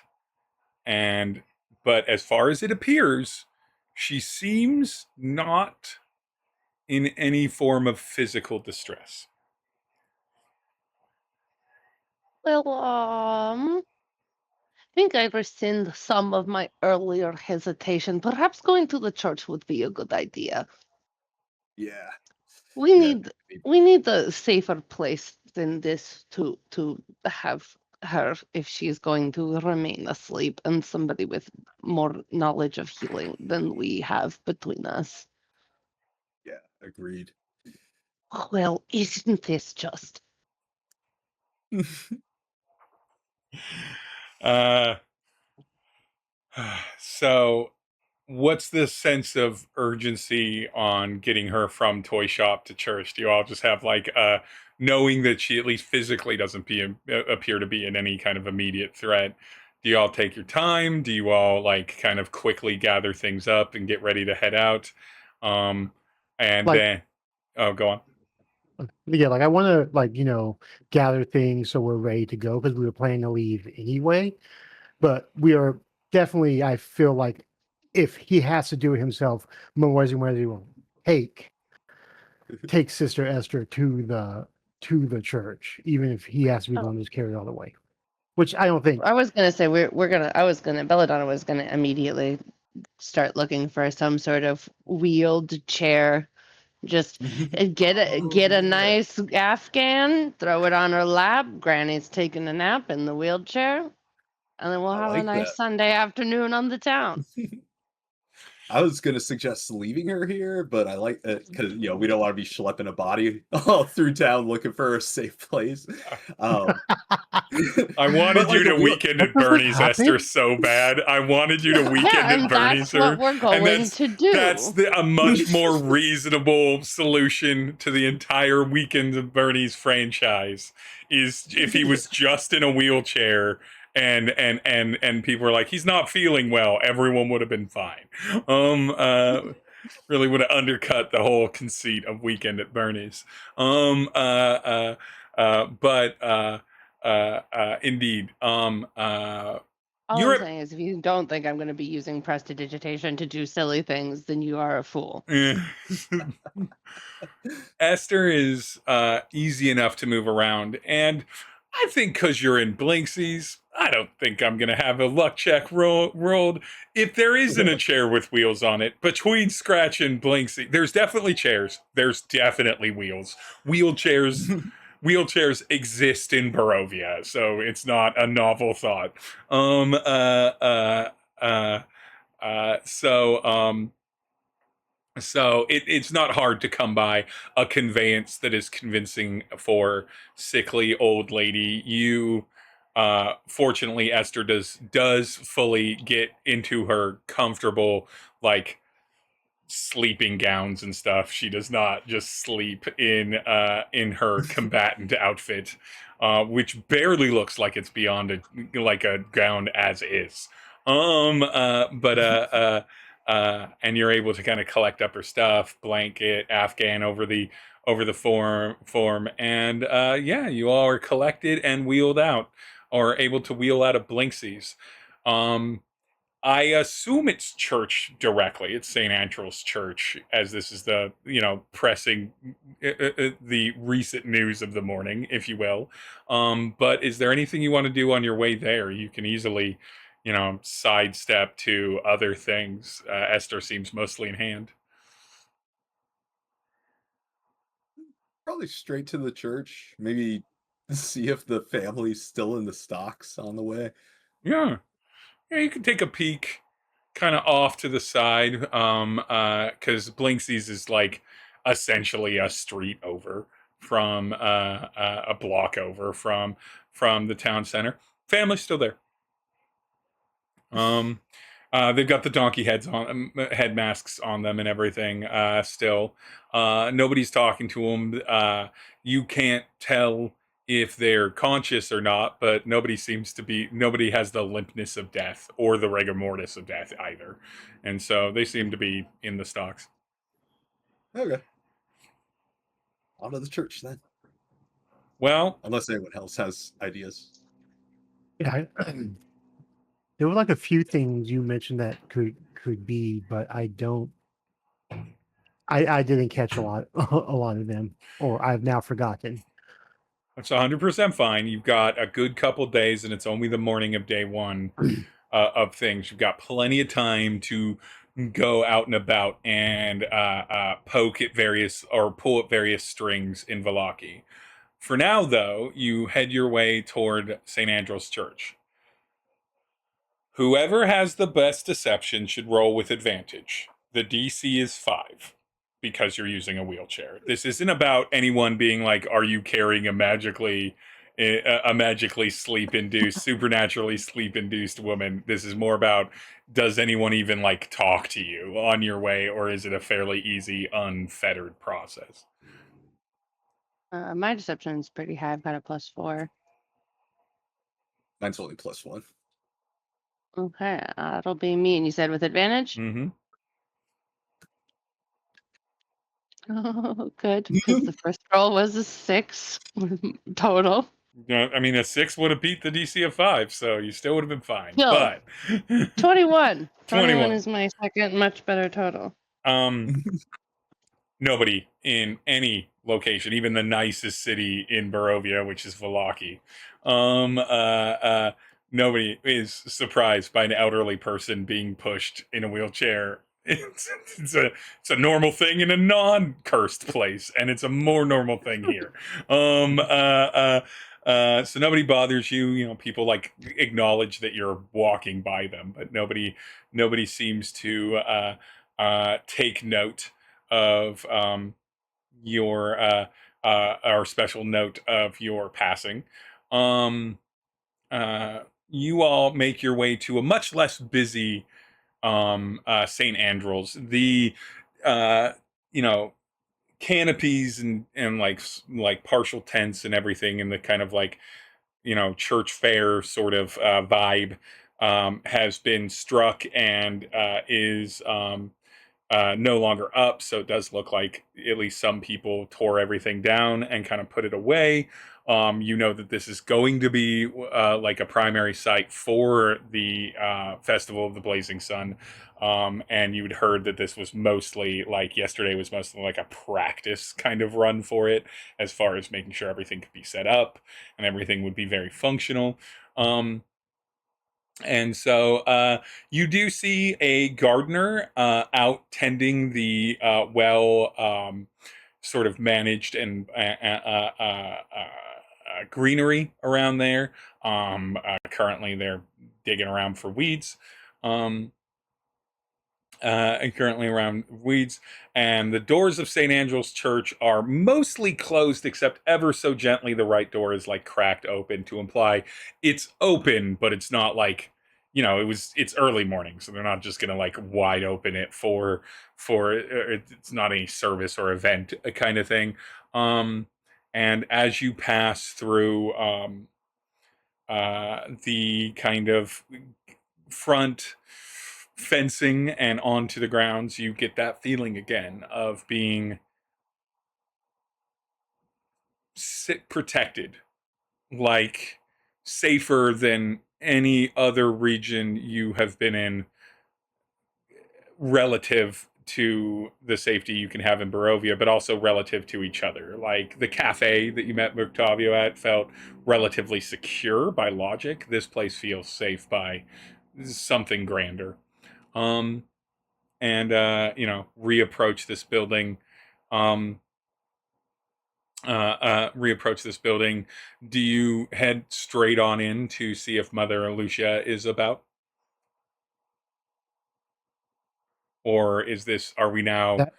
and but as far as it appears, she seems not in any form of physical distress. Well, I think I rescind some of my earlier hesitation. Perhaps going to the church would be a good idea. Yeah. We Yeah. need we need a safer place than this to have her if she's going to remain asleep, and somebody with more knowledge of healing than we have between us. Yeah. Agreed. Well, isn't this just? Uh, so what's the sense of urgency on getting her from toy shop to church? Do you all just have like knowing that she at least physically doesn't appear to be in any kind of immediate threat? Do you all take your time? Do you all like kind of quickly gather things up and get ready to head out? And Like, then, oh, go on. yeah, like I want to gather things so we're ready to go because we were planning to leave anyway. But we are definitely. I feel like if he has to do it himself, Mwezi will take Sister Esther to the church, even if he has to be the Oh, one who's carried all the way. Which I don't think. I was gonna say we're gonna. I was gonna. Belladonna was gonna immediately start looking for some sort of wheeled chair. Just get a Yeah. nice Afghan, throw it on her lap. Granny's taking a nap in the wheelchair, and then we'll I have a like nice that. Sunday afternoon on the town. I was gonna suggest leaving her here, but I like it because we don't want to be schlepping a body all through town looking for a safe place. Um, I wanted but you like a to wheel, weekend What at doesn't Bernie's, Esther, happen? so bad. I wanted you to weekend Yeah, at and Bernie's, that's what her, we're and going to that's do. a much more reasonable solution to the entire weekend of Bernie's franchise. Is if he was just in a wheelchair and people were like, he's not feeling well, everyone would have been fine. Really would have undercut the whole conceit of Weekend at Bernie's. But indeed, All I'm you're saying is, if you don't think I'm going to be using prestidigitation to do silly things, then you are a fool. Esther is easy enough to move around, and I think because you're in Blinksies, I don't think I'm going to have a luck check rolled. If there isn't a chair with wheels on it, between Scratch and Blinksy, there's definitely chairs. There's definitely wheels. Wheelchairs exist in Barovia, so it's not a novel thought. Um, uh, uh, uh, uh, so, um, it's not hard to come by a conveyance that is convincing for sickly old lady. You fortunately Esther does fully get into her comfortable like sleeping gowns and stuff. She does not just sleep in her combatant outfit, which barely looks like it's beyond a gown as is. And you're able to kind of collect up her stuff, blanket, Afghan over the form, and yeah, you all are collected and wheeled out, or able to wheel out of Blinksies. Um, I assume it's church directly. It's St. Andrew's Church, as this is the, pressing, the recent news of the morning, if you will. But is there anything you want to do on your way there? You can easily, sidestep to other things. Esther seems mostly in hand. Probably straight to the church. Maybe see if the family's still in the stocks on the way. Yeah. Yeah, you can take a peek kind of off to the side, because Blinksy's is like essentially a street over from a block over from the town center. Family's still there. They've got the donkey head masks on them and everything. Still, nobody's talking to them. You can't tell if they're conscious or not, but nobody has the limpness of death or the rigor mortis of death either, and so they seem to be in the stocks. Okay. On to the church then. Well, Unless anyone else has ideas. Yeah, there were like a few things you mentioned that could be, but I don't. I didn't catch a lot of them, or I've now forgotten. that's 100% fine. You've got a good couple days, and it's only the morning of day one of things. You've got plenty of time to go out and about and poke at pull at various strings in Vallaki. For now, though, you head your way toward St. Andrew's Church. Whoever has the best deception should roll with advantage. The DC is 5 because you're using a wheelchair. This isn't about anyone being like, are you carrying a magically supernaturally sleep-induced woman? This is more about, does anyone even like talk to you on your way, or is it a fairly easy, unfettered process? My deception is pretty high. I've got a +4. Mine's only +1. Okay, that'll be me. And you said with advantage? Mm-hmm. Oh, good, because the first roll was a 6 total. I mean, a 6 would have beat the DC of 5, so you still would have been fine. No. But 21. 21 21 is my second much better total. Nobody in any location, even the nicest city in Barovia, which is Vallaki, nobody is surprised by an elderly person being pushed in a wheelchair. It's a normal thing in a non-cursed place, and it's a more normal thing here. So nobody bothers you. People like acknowledge that you're walking by them, but nobody seems to take note of your or special note of your passing. You all make your way to a much less busy St. Andrew's. The canopies and like partial tents and everything, and the kind of like church fair sort of vibe has been struck and is no longer up. So it does look like at least some people tore everything down and kind of put it away. That this is going to be like a primary site for the Festival of the Blazing Sun. And you'd heard that this was mostly like yesterday was mostly like a practice kind of run for it, as far as making sure everything could be set up and everything would be very functional. And so you do see a gardener out tending the sort of managed and greenery around there. Currently, they're digging around for weeds. And the doors of St. Andrew's Church are mostly closed, except ever so gently the right door is like cracked open to imply it's open, but it's not like it's early morning, so they're not just gonna like wide open it for it's not any service or event kind of thing. And as you pass through the kind of front fencing and onto the grounds, you get that feeling again of being protected, like safer than any other region you have been in relative to the safety you can have in Barovia, but also relative to each other. Like the cafe that you met Octavio at felt relatively secure by logic. This place feels safe by something grander. And reapproach this building. Reapproach this building. Do you head straight on in to see if Mother Lucia is about? Or are we now, That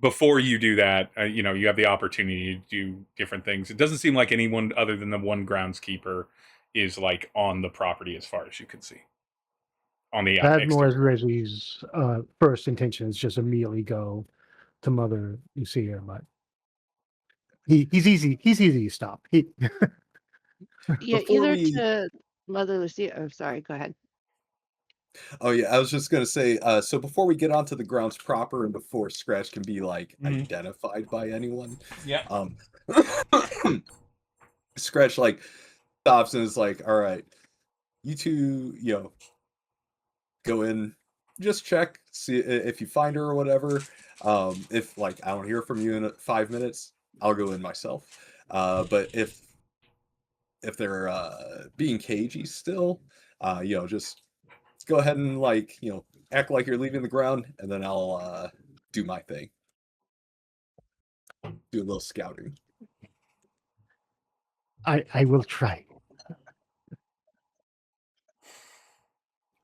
before you do that, you have the opportunity to do different things. It doesn't seem like anyone other than the one groundskeeper is like on the property as far as you can see. On the that exterior. Mwezi-Mwezi's first intention is just immediately go to Mother Lucia, but he's easy to stop. Yeah, Before either we to Mother Lucia. Oh, sorry. Go ahead. Oh yeah, I was just gonna say, so before we get onto the grounds proper and before Scratch can be like Mhm. identified by anyone, Yeah. um Scratch like stops and is like, all right, you two, go in, just check, see if you find her or whatever. If like I don't hear from you in 5 minutes, I'll go in myself. But if they're being cagey still, just go ahead and like, act like you're leaving the ground, and then I'll do my thing. Do a little scouting. I will try.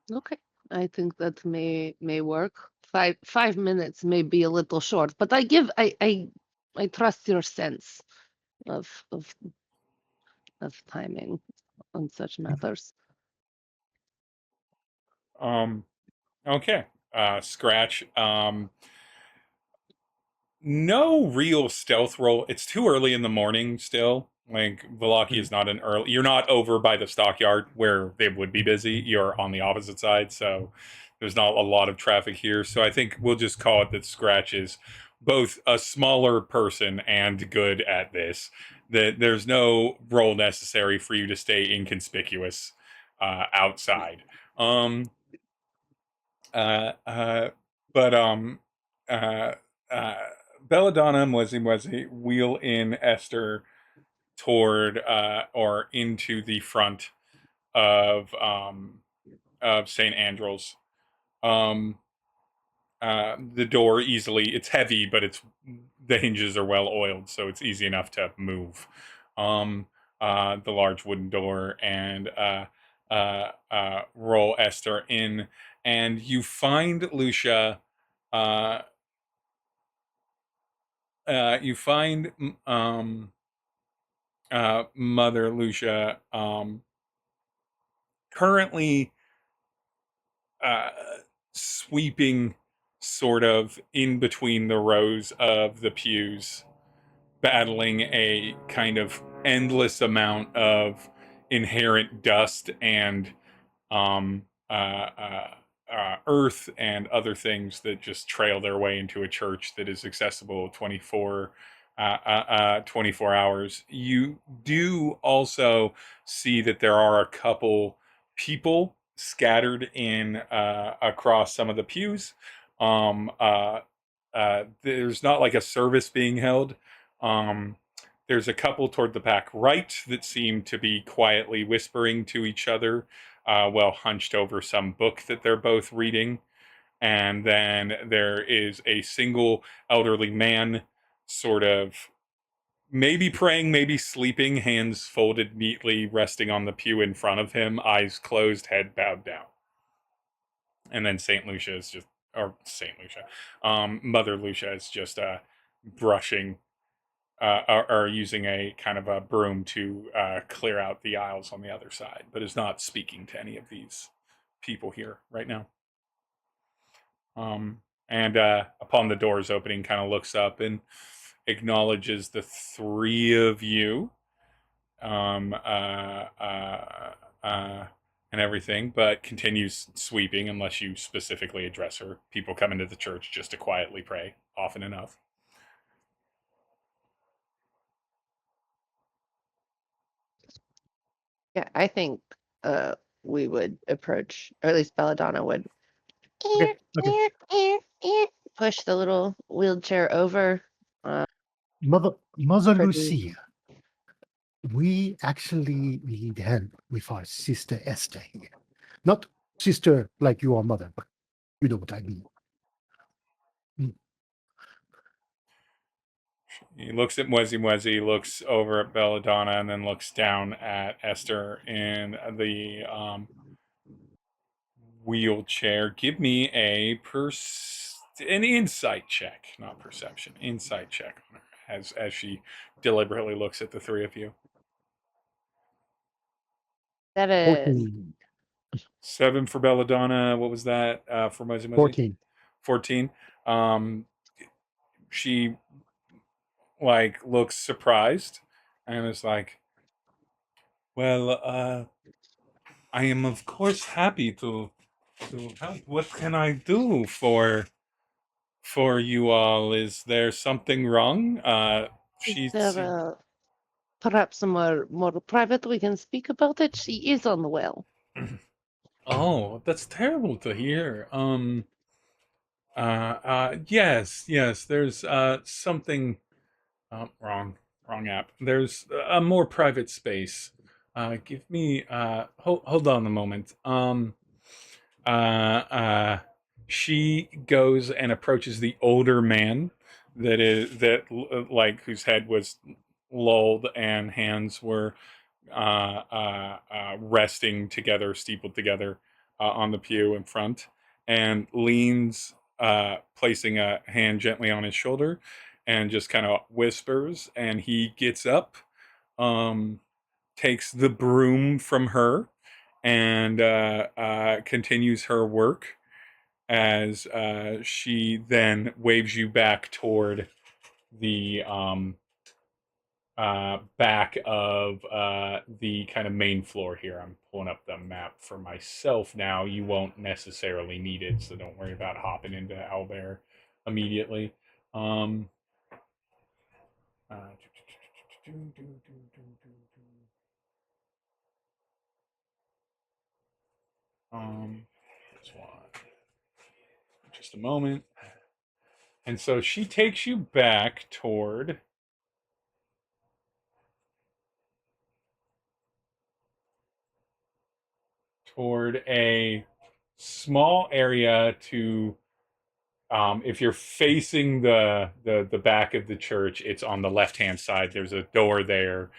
Okay. I think that may work. 5 minutes may be a little short, but I trust your sense of timing on such matters. Okay. Scratch. No real stealth roll. It's too early in the morning still. Like, Vallaki is not an early. You're not over by the stockyard where they would be busy. You're on the opposite side, so there's not a lot of traffic here. So I think we'll just call it that Scratch is both a smaller person and good at this. That there's no role necessary for you to stay inconspicuous outside. Um, uh, uh, but uh, uh, Belladonna and Mwezi-Mwezi wheel in Esther toward or into the front of St. Andrew's. Um, the door easily, it's heavy, but the hinges are well oiled, so it's easy enough to move. The large wooden door, and roll Esther in, and you find Lucia. Uh, you find Mother Lucia currently uh, sweeping sort of in between the rows of the pews, battling a kind of endless amount of inherent dust and um, uh, uh, earth and other things that just trail their way into a church that is accessible 24 hours. You do also see that there are a couple people scattered in across some of the pews. There's not like a service being held. Um, there's a couple toward the back right that seem to be quietly whispering to each other, well hunched over some book that they're both reading. And then there is a single elderly man, sort of maybe praying, maybe sleeping, hands folded neatly, resting on the pew in front of him, eyes closed, head bowed down. And then Mother Lucia is just brushing or using a kind of a broom to clear out the aisles on the other side, but is not speaking to any of these people here right now. And upon the doors opening, kind of looks up and acknowledges the three of you, um, uh, uh, uh, and everything, but continues sweeping unless you specifically address her. People come into the church just to quietly pray often enough. Yeah, I think we would approach, or at least Belladonna would Okay, push the little wheelchair over. Mother For the- Lucia, we actually need help with our sister Esther here. Not sister like you are mother, but you know what I mean. He looks at Mwezi-Mwezi, looks over at Belladonna, and then looks down at Esther in the wheelchair. Give me an insight check, not perception. Insight check on her as she deliberately looks at the three of you. That is 14. 7 for Belladonna. What was that for Mwezi-Mwezi? 14. 14. She looks surprised and is like, well, I am of course happy to help. What can I do for you all? Is there something wrong? is there perhaps more private we can speak about it? She is unwell. Oh, that's terrible to hear. Yes, there's something wrong app. There's a more private space. Give me hold on a moment. Uh, uh, she goes and approaches the older man whose head was lulled and hands were resting together, steepled together on the pew in front, and leans, placing a hand gently on his shoulder, and just kind of whispers. And he gets up, takes the broom from her, and continues her work as she then waves you back toward the back of the kind of main floor here. I'm pulling up the map for myself now. You won't necessarily need it, so don't worry about hopping into Owlbear immediately. Uh, this one. Just a moment. And so she takes you back toward a small area to if you're facing the back of the church, it's on the left hand side. There's a door there,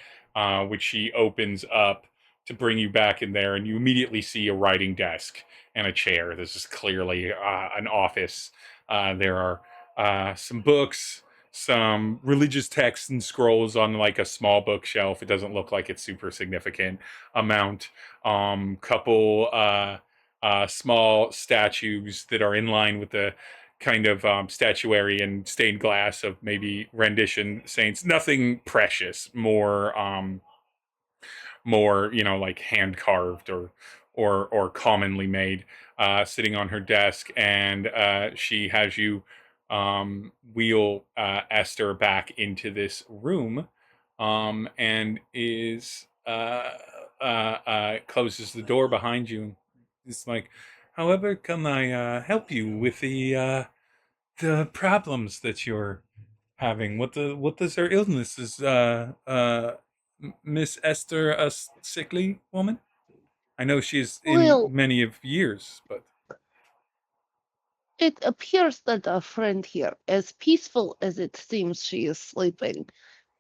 which she opens up to bring you back in there, and you immediately see a writing desk and a chair. This is clearly an office. There are some books, some religious texts and scrolls on a small bookshelf. It doesn't look like it's super significant amount. Couple small statues that are in line with the kind of statuary and stained glass of maybe rendition saints. Nothing precious, more hand carved or commonly made, sitting on her desk. And she has you wheel Esther back into this room, and is closes the door behind you. It's like, however, can I help you with the problems that you're having? What does her illness? Is Miss Esther a sickly woman? I know she's in Well- many of years, but It appears that our friend here, as peaceful as it seems she is sleeping,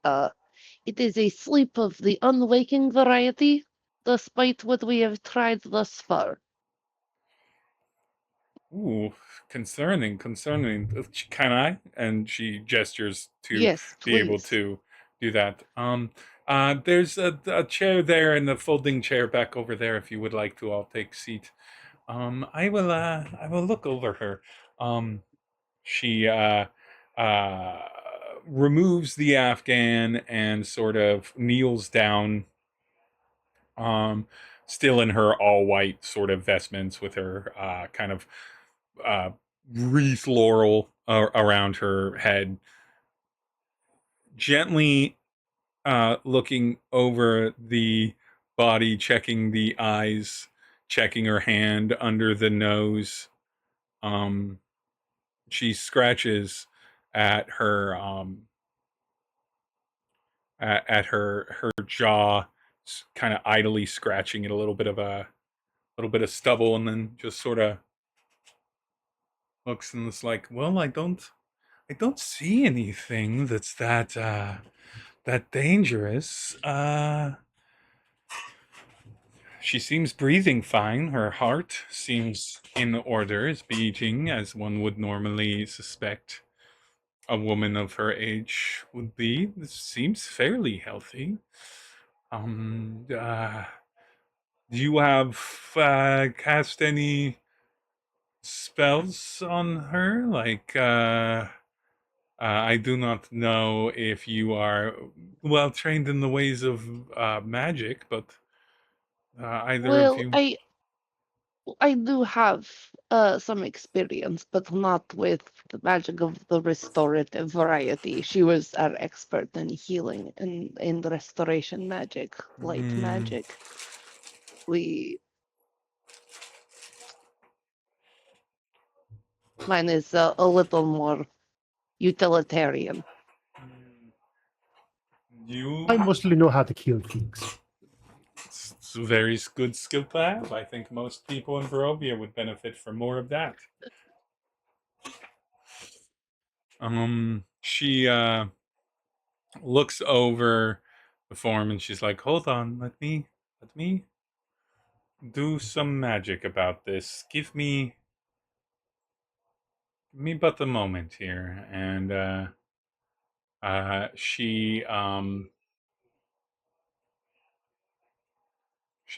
it is a sleep of the unwaking variety, despite what we have tried thus far. ooh, concerning. Can I? And she gestures to Yes, be able please. to do that. There's a chair there and a folding chair back over there. If you would like to, I'll take a seat. I will look over her. She removes the Afghan and sort of kneels down, still in her all white sort of vestments with her kind of wreath laurel around her head, gently looking over the body, checking the eyes, checking her hand under the nose. She scratches at her at her jaw, kind of idly scratching it, a little bit of stubble, and then just sort of looks and is like, well, I don't see anything that's that dangerous. She seems breathing fine. Her heart seems in order, is beating as one would normally suspect a woman of her age would be. This seems fairly healthy. Do you have cast any spells on her? Like, I do not know if you are well trained in the ways of magic, but either of Well, you. I do have some experience, but not with the magic of the restorative variety. She was our expert in healing and in the restoration magic, light magic. Mine is a little more utilitarian. You. I mostly know how to kill things. It's a very good skill to have. I think most people in Barovia would benefit from more of that. She looks over the form and she's like, "Hold on, let me do some magic about this. Give me but a moment here." And she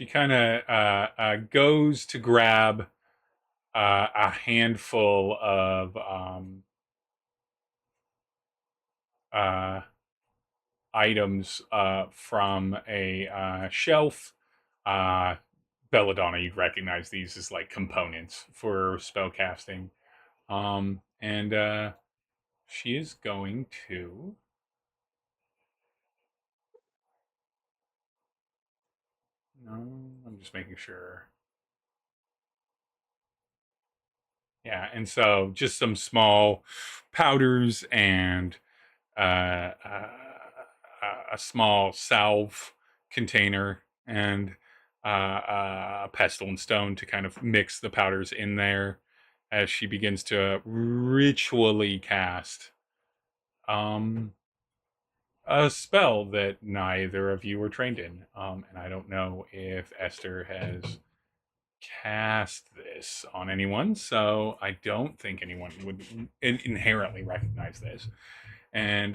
kind of goes to grab a handful of items from a shelf. Belladonna, you recognize these as like components for spellcasting. And she is going to. No, I'm just making sure. Yeah, and so just some small powders and uh, uh, a small salve container and a pestle and stone to kind of mix the powders in there as she begins to ritually cast a spell that neither of you were trained in. And I don't know if Esther has cast this on anyone, so I don't think anyone would inherently recognize this. And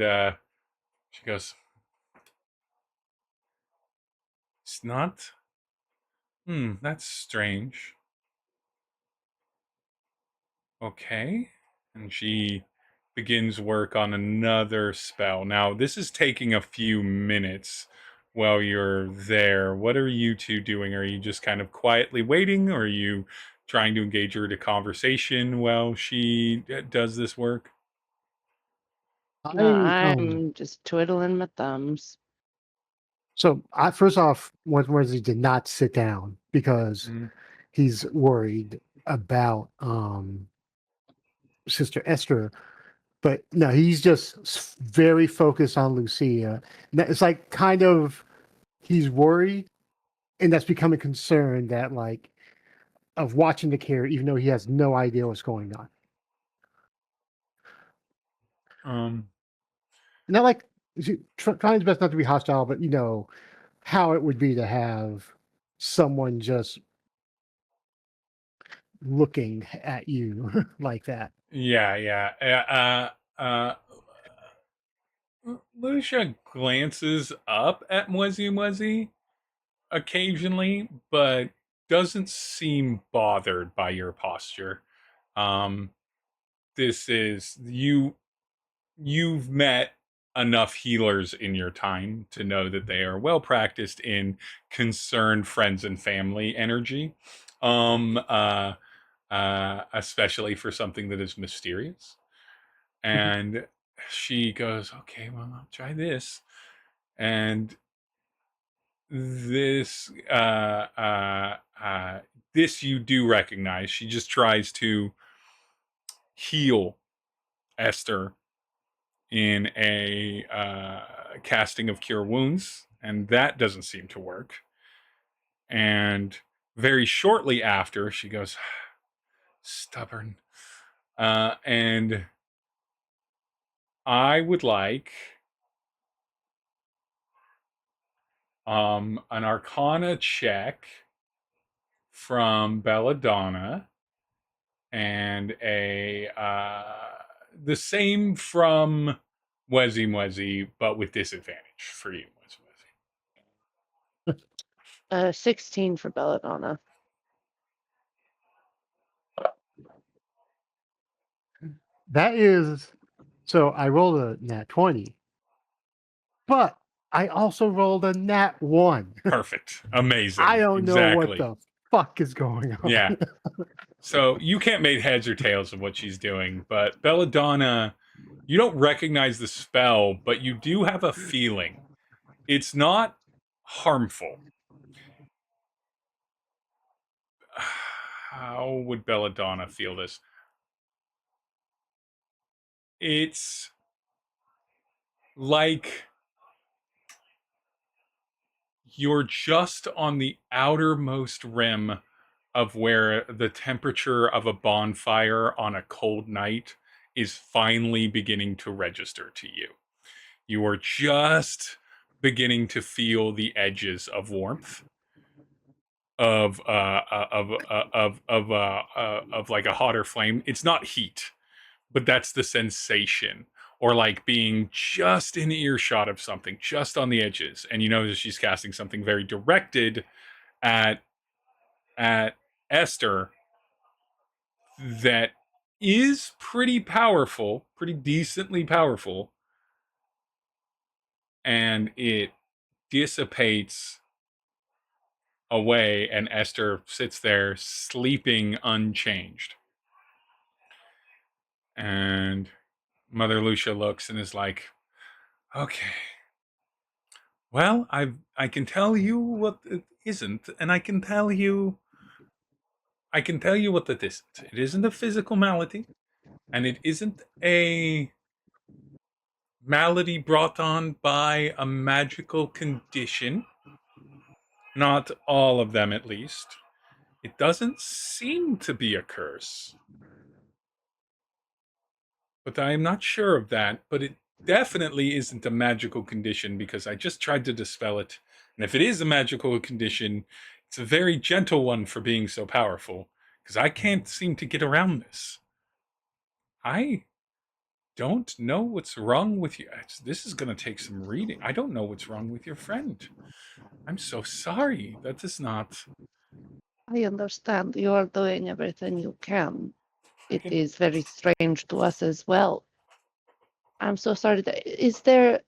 she goes, "It's not. That's strange. Okay." And she begins work on another spell. Now, this is taking a few minutes while you're there. What are you two doing? Are you just kind of quietly waiting, or are you trying to engage her to conversation while she does this work? No, I I'm just twiddling my thumbs. So I first off, Mwezi did not sit down because he's worried about Sister Esther. But no, he's just very focused on Lucia. It's like kind of he's worried, and that's becoming a concern that like of watching the care, even though he has no idea what's going on. Not like trying his best not to be hostile, but you know how it would be to have someone just looking at you like that. Yeah. Lucia glances up at Mwezi-Mwezi occasionally, but doesn't seem bothered by your posture. This is you've met enough healers in your time to know that they are well practiced in concerned friends and family energy. Especially for something that is mysterious. And she goes, "Okay, well, I'll try this." And this this you do recognize. She just tries to heal Esther in a casting of cure wounds, and that doesn't seem to work. And very shortly after, she goes, stubborn. And I would like an Arcana check from Belladonna, and a the same from Mwezi-Mwezi, but with disadvantage for you, Mwezi-Mwezi. 16 for Belladonna. That is, so I rolled a nat 20, but I also rolled a nat 1. Perfect. Amazing. I don't know what Exactly. the fuck is going on. Yeah. So you can't make heads or tails of what she's doing, but Belladonna, you don't recognize the spell, but you do have a feeling. It's not harmful. How would Belladonna feel this? It's like you're just on the outermost rim of where the temperature of a bonfire on a cold night is finally beginning to register to you. You are just beginning to feel the edges of warmth, of like a hotter flame. It's not heat, but that's the sensation. Or like being just in earshot of something, just on the edges, and you know that she's casting something very directed at Esther that is pretty powerful, pretty decently powerful, and it dissipates away, and Esther sits there sleeping unchanged. And Mother Lucia looks and is like, okay, well, I can tell you what it isn't, and I can tell you what that isn't. It isn't a physical malady, and it isn't a malady brought on by a magical condition. Not all of them, at least. It doesn't seem to be a curse. But I am not sure of that, but it definitely isn't a magical condition because I just tried to dispel it. And if it is a magical condition, it's a very gentle one for being so powerful, because I can't seem to get around this. I don't know what's wrong with you. This is going to take some reading. I don't know what's wrong with your friend. I'm so sorry. That is not... I understand you are doing everything you can. It is very strange to us as well. I'm so sorry. Is there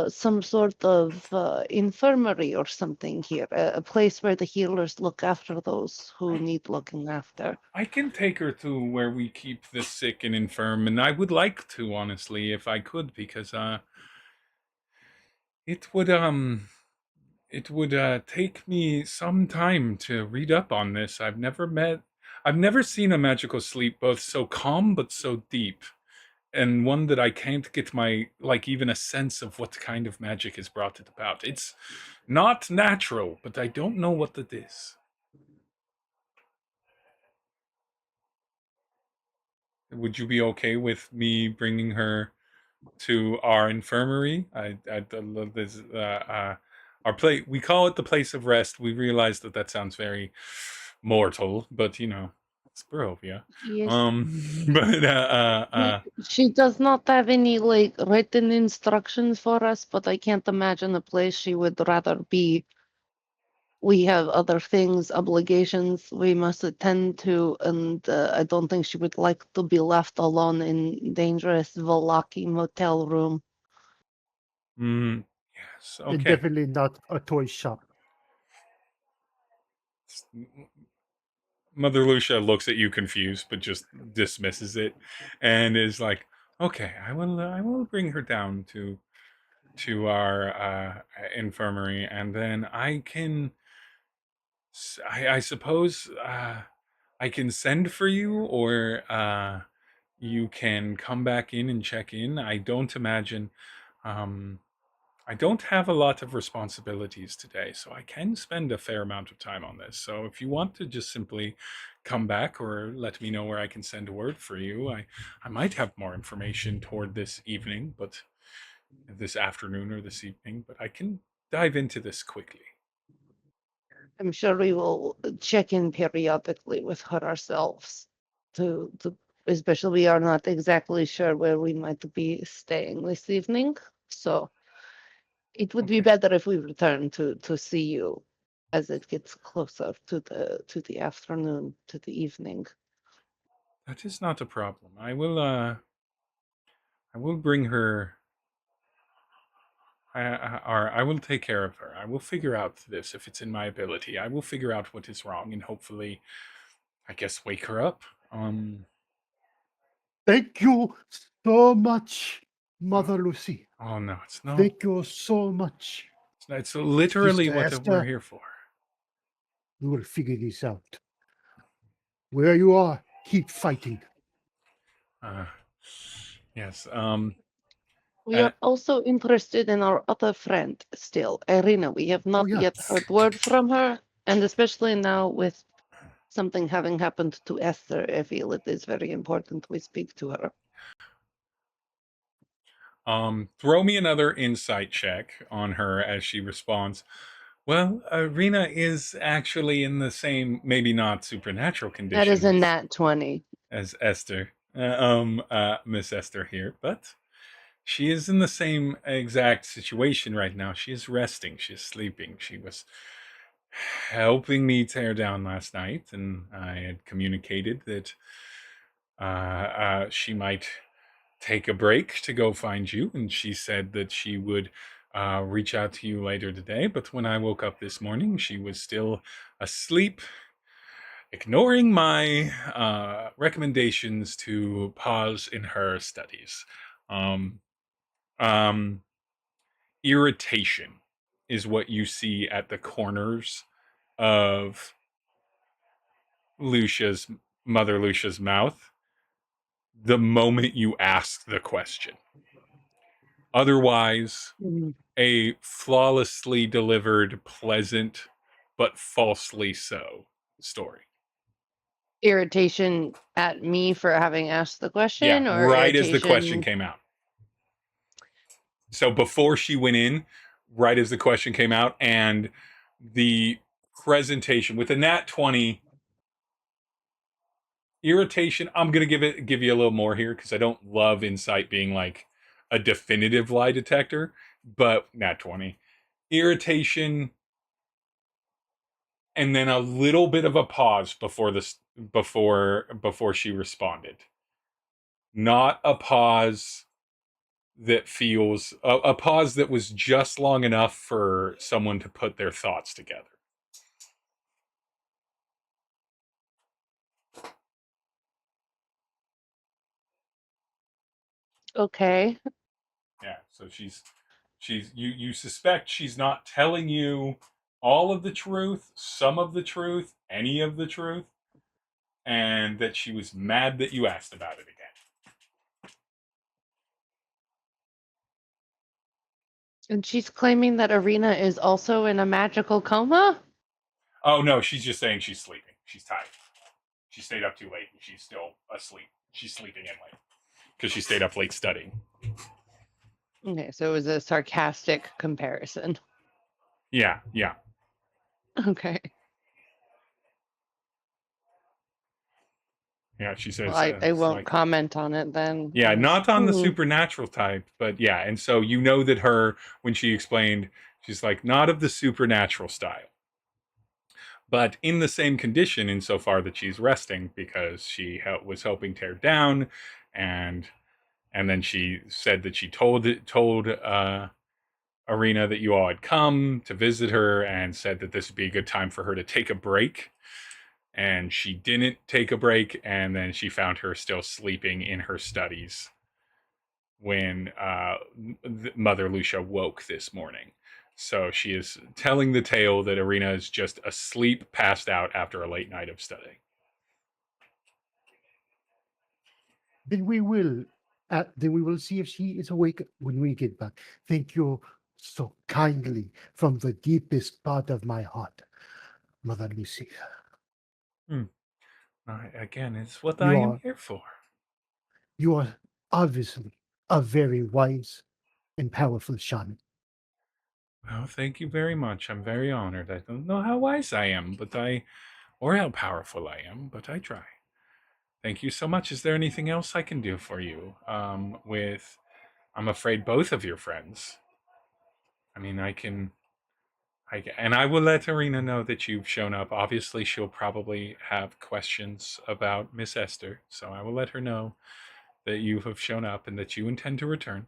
some sort of infirmary or something here? A place where the healers look after those who need looking after? I can take her to where we keep the sick and infirm, and I would like to, honestly, if I could, because it would take me some time to read up on this. I've never seen a magical sleep both so calm but so deep, and one that I can't get even a sense of what kind of magic has brought it about. It's not natural, but I don't know what it is. Would you be okay with me bringing her to our infirmary? I love this. Our place, we call it the place of rest. We realize that sounds very mortal, but it's Barovia. Yes. She does not have any written instructions for us, but I can't imagine a place she would rather be. We have other things, obligations we must attend to, and I don't think she would like to be left alone in dangerous Volaki motel room. Yes, And okay. definitely not a toy shop. Mother Lucia looks at you confused, but just dismisses it, and is like, "Okay, I will bring her down to to our infirmary, and then I can, I suppose, I can send for you, or you can come back in and check in. I don't imagine, um, I don't have a lot of responsibilities today, so I can spend a fair amount of time on this. So if you want to just simply come back or let me know where I can send a word for you, I might have more information toward this evening, but this afternoon or this evening, but I can dive into this quickly. I'm sure we will check in periodically with her ourselves to especially we are not exactly sure where we might be staying this evening. So it would be Okay. better if we return to see you as it gets closer to the afternoon, to the evening. That is not a problem. I will bring her. Or I will take care of her. I will figure out this if it's in my ability. I will figure out what is wrong and hopefully, I guess, wake her up. Thank you so much, Mother Lucy. Oh no, it's no. Thank you so much. It's literally Sister what we're Esther. here for. We will figure this out. Where you are, keep fighting. Yes. We are also interested in our other friend still, Irina. We have not yeah. yet heard word from her, and especially now with something having happened to Esther, I feel it is very important we speak to her. Throw me another insight check on her as she responds. Well, Rena is actually in the same, maybe not supernatural That is a conditions nat 20. as Esther, Miss Esther here, but she is in the same exact situation right now. She is resting. She is sleeping. She was helping me tear down last night, and I had communicated that she might take a break to go find you, and she said that she would reach out to you later today. But when I woke up this morning, she was still asleep, ignoring my recommendations to pause in her studies. Um, um, Irritation is what you see at the corners of Lucia's Mother Lucia's mouth the moment you ask the question. Otherwise, a flawlessly delivered, pleasant, but falsely so story. Irritation at me for having asked the question, Yeah, or right as the question irritation? came out. So before she went in, right as the question came out, and the presentation with the nat 20 irritation, I'm gonna give you a little more here because I don't love insight being like a definitive lie detector, but nat 20 irritation, and then a little bit of a pause before she responded. Not a pause that feels a pause that was just long enough for someone to put their thoughts together. Okay. Yeah, so she's you suspect she's not telling you all of the truth, some of the truth, any of the truth, and that she was mad that you asked about it again. And she's claiming that Irina is also in a magical coma? Oh no, she's just saying she's sleeping. She's tired. She stayed up too late and she's still asleep. She's sleeping in late because she stayed up late studying. Okay, so it was a sarcastic comparison. Yeah. Okay. Yeah, she says. Well, I won't like, comment on it then. yeah, not on the Mhm. supernatural type, but yeah. And so you know that when she explained, she's like, not of the supernatural style, but in the same condition insofar that she's resting because she was helping tear down, and then she said that she told Arena that you all had come to visit her and said that this would be a good time for her to take a break. And she didn't take a break, and then she found her still sleeping in her studies when Mother Lucia woke this morning. So she is telling the tale that Irina is just asleep, passed out after a late night of studying. Then we will see if she is awake when we get back. Thank you so kindly from the deepest part of my heart, Mother Lucia. Again, it's what You I am are- here for. You are obviously a very wise and powerful shaman. Well, thank you very much. I'm very honored. I don't know how wise I am, or how powerful I am, but I try. Thank you so much. Is there anything else I can do for you? I'm afraid both of your friends. I mean, and I will let Irina know that you've shown up. Obviously, she'll probably have questions about Miss Esther, so I will let her know that you have shown up and that you intend to return.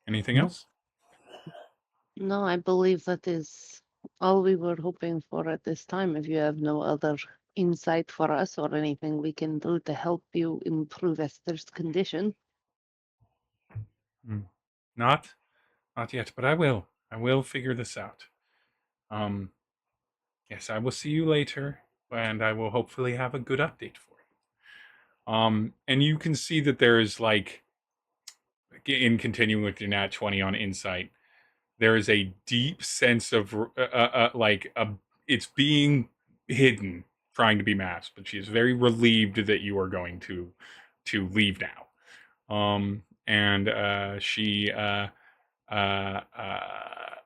Anything No. else? No, I believe that is all we were hoping for at this time. If you have no other insight for us or anything we can do to help you improve Esther's condition. Not yet, but I will. I will figure this out. Yes, I will see you later, and I will hopefully have a good update for you. And you can see that there is, like, in continuing with your nat 20 on insight, there is a deep sense of it's being hidden, trying to be masked, but she is very relieved that you are going to leave now. And she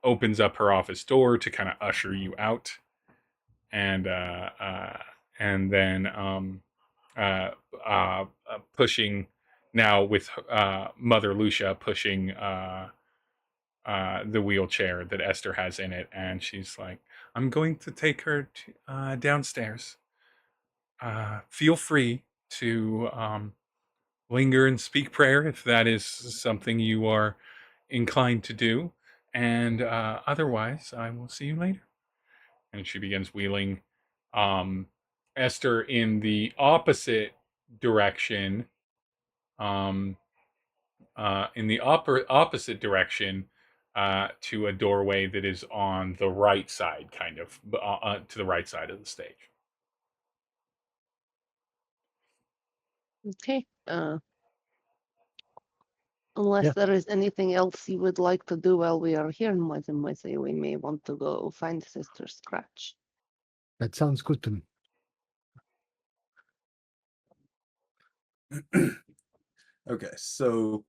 opens up her office door to kind of usher you out, and then pushing now with Mother Lucia pushing the wheelchair that Esther has in it, and she's like, "I'm going to take her downstairs. Feel free to linger and speak prayer if that is something you are inclined to do, and otherwise, I will see you later." And she begins wheeling Esther in the opposite direction. In the opposite direction to a doorway that is on the right side, kind of to the right side of the stage. Okay. Unless Yeah. there is anything else you would like to do while we are here in Mwezi-Mwezi, we may want to go find Sister Scratch. That sounds good to me. Okay, so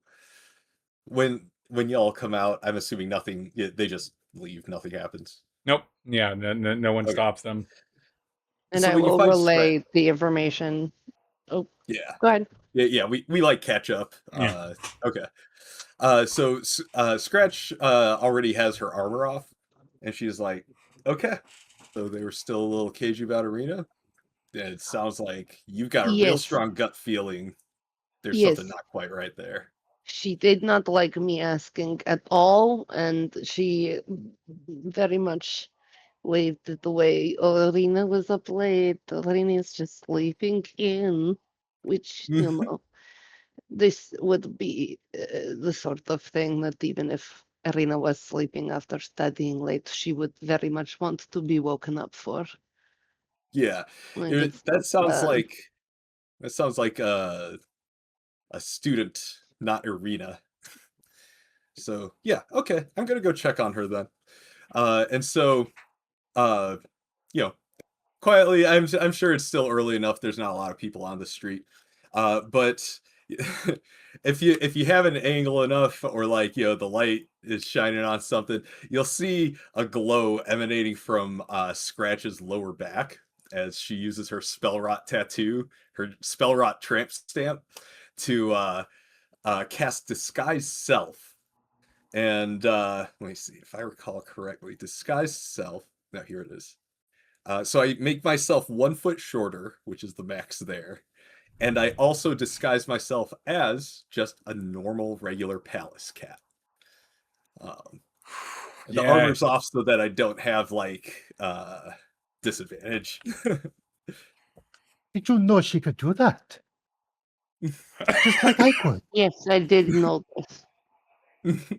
when y'all come out, I'm assuming nothing. They just leave. Nothing happens. Nope. Yeah. No one Okay. stops them. And So I when you will find relay the information. Oh, Yeah, go ahead. yeah. We like catch up. Yeah. Okay. So Scratch already has her armor off, and she's like, "Okay." So they were still a little cagey about Arena. It sounds like you've got a real Yes. strong gut feeling. There's Yes. something not quite right there. She did not like me asking at all, and she very much waved it away. Oh, Arena was up late. Arena is just sleeping in, which, you know, this would be the sort of thing that even if Arena was sleeping after studying late, she would very much want to be woken up for. Yeah, Like, it's that not sounds bad. like a student, not Arena. So yeah, okay, I'm gonna go check on her then. And so, you know, quietly, I'm sure it's still early enough. There's not a lot of people on the street, but if you have an angle enough, or like the light is shining on something, you'll see a glow emanating from Scratch's lower back as she uses her spell rot tattoo, her spell rot tramp stamp, to cast Disguise Self. And let me see if I recall correctly. Disguise Self. Now here it is. So I make myself 1 foot shorter, which is the max there. And I also disguise myself as just a normal, regular palace cat. The Yeah. armor's off so that I don't have, like, disadvantage. Did you know she could do that? Just like I could. Yes, I did notice. It's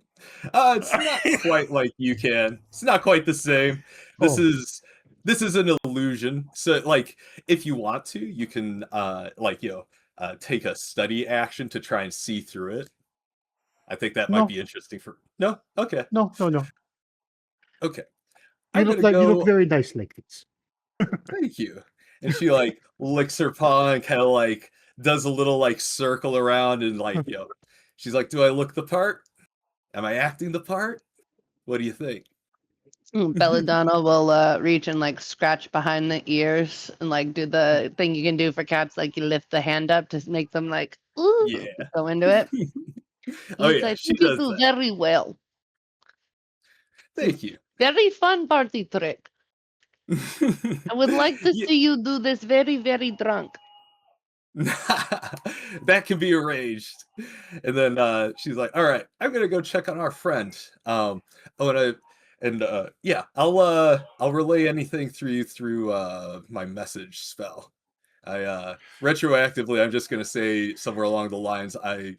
not quite like you can. It's not quite the same. This Oh. is an illusion. So like if you want to, you can take a study action to try and see through it. I think that might No. be interesting for No? Okay. No. Okay. You I'm look gonna you look go very nice like this. thank you. And she like licks her paw and kind of like does a little like circle around and like, she's like, "Do I look the part? Am I acting the part? What do you think?" Belladonna will reach and like scratch behind the ears and like do the thing you can do for cats, like you lift the hand up to make them like ooh, Yeah. go into it. Oh Yes, yeah, I she think you does do that. very well. Thank you. Very fun party trick. I would like to Yeah. see you do this very, very drunk. That can be arranged. And then she's like, "All right, I'm gonna go check on our friend. I'll relay anything through you through my message spell. Retroactively, I'm just gonna say somewhere along the lines I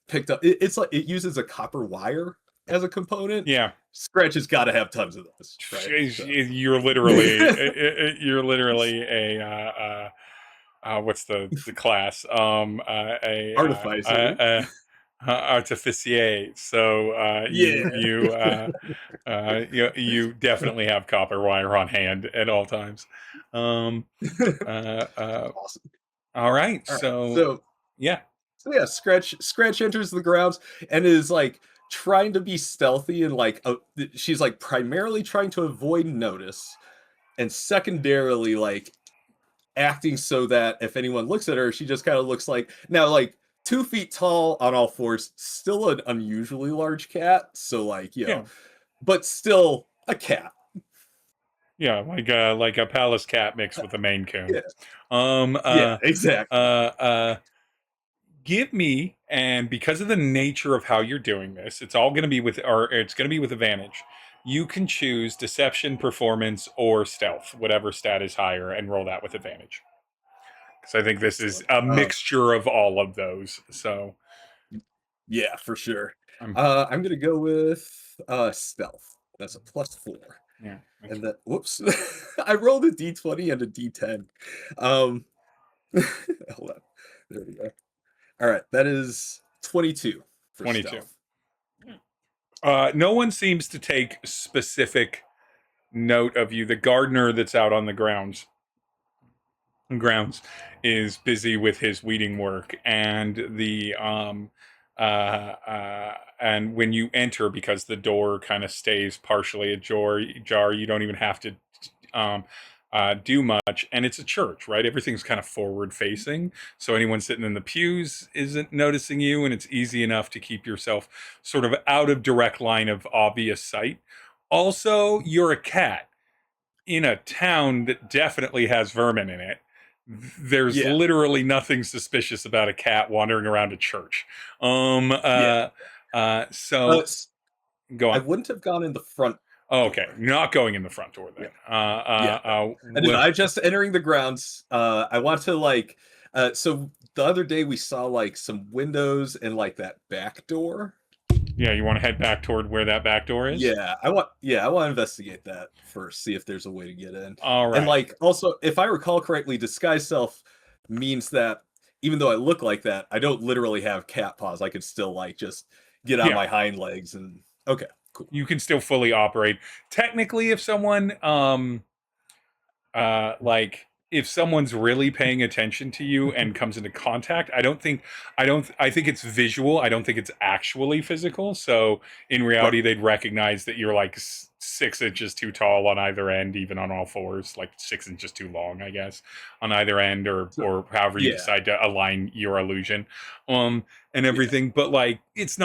picked up. It's like it uses a copper wire as a component. Yeah. Scratch has got to have tons of those, right? So. You're literally a what's the class? Artificer. Artificier. So you definitely have copper wire on hand at all times. Awesome. All right. So yeah. So yeah, Scratch enters the grounds and is like trying to be stealthy and like she's like primarily trying to avoid notice, and secondarily like acting so that if anyone looks at her, she just kind of looks like 2 feet tall on all fours, still an unusually large cat. So like but still a cat. Yeah, like a palace cat mixed with a Maine Coon. Yeah. Exactly. Give me, and because of the nature of how you're doing this, it's all going to be with advantage. You can choose deception, performance, or stealth, whatever stat is higher, and roll that with advantage. Because I think this is a mixture of all of those. So, yeah, for sure. I'm gonna go with stealth. That's a +4. Yeah. And then, whoops, I rolled a d20 and a d10. Hold on. There we go. All right, that is 22 for 22. stealth. No one seems to take specific note of you. The gardener that's out on the grounds is busy with his weeding work, and and when you enter, because the door kind of stays partially ajar, you don't even have to do much, and it's a church, right? Everything's kind of forward facing, so anyone sitting in the pews isn't noticing you, and it's easy enough to keep yourself sort of out of direct line of obvious sight. Also, you're a cat in a town that definitely has vermin in it. There's literally nothing suspicious about a cat wandering around a church. So go on. I wouldn't have gone in the front. Okay, you're not going in the front door then. I'm just entering the grounds. I want to so the other day we saw like some windows and like that back door. Yeah, you want to head back toward where that back door is? Yeah, I want to investigate that first, see if there's a way to get in. All right. And like also, if I recall correctly, disguise self means that even though I look like that, I don't literally have cat paws. I could still like just get on my hind legs and okay, cool. You can still fully operate. Technically, if someone if someone's really paying attention to you and comes into contact, I think it's visual. I don't think it's actually physical. So in reality, they'd recognize that you're like 6 inches too tall on either end, even on all fours, like 6 inches too long, I guess, on either end, or however you decide to align your illusion, and everything. But like, it's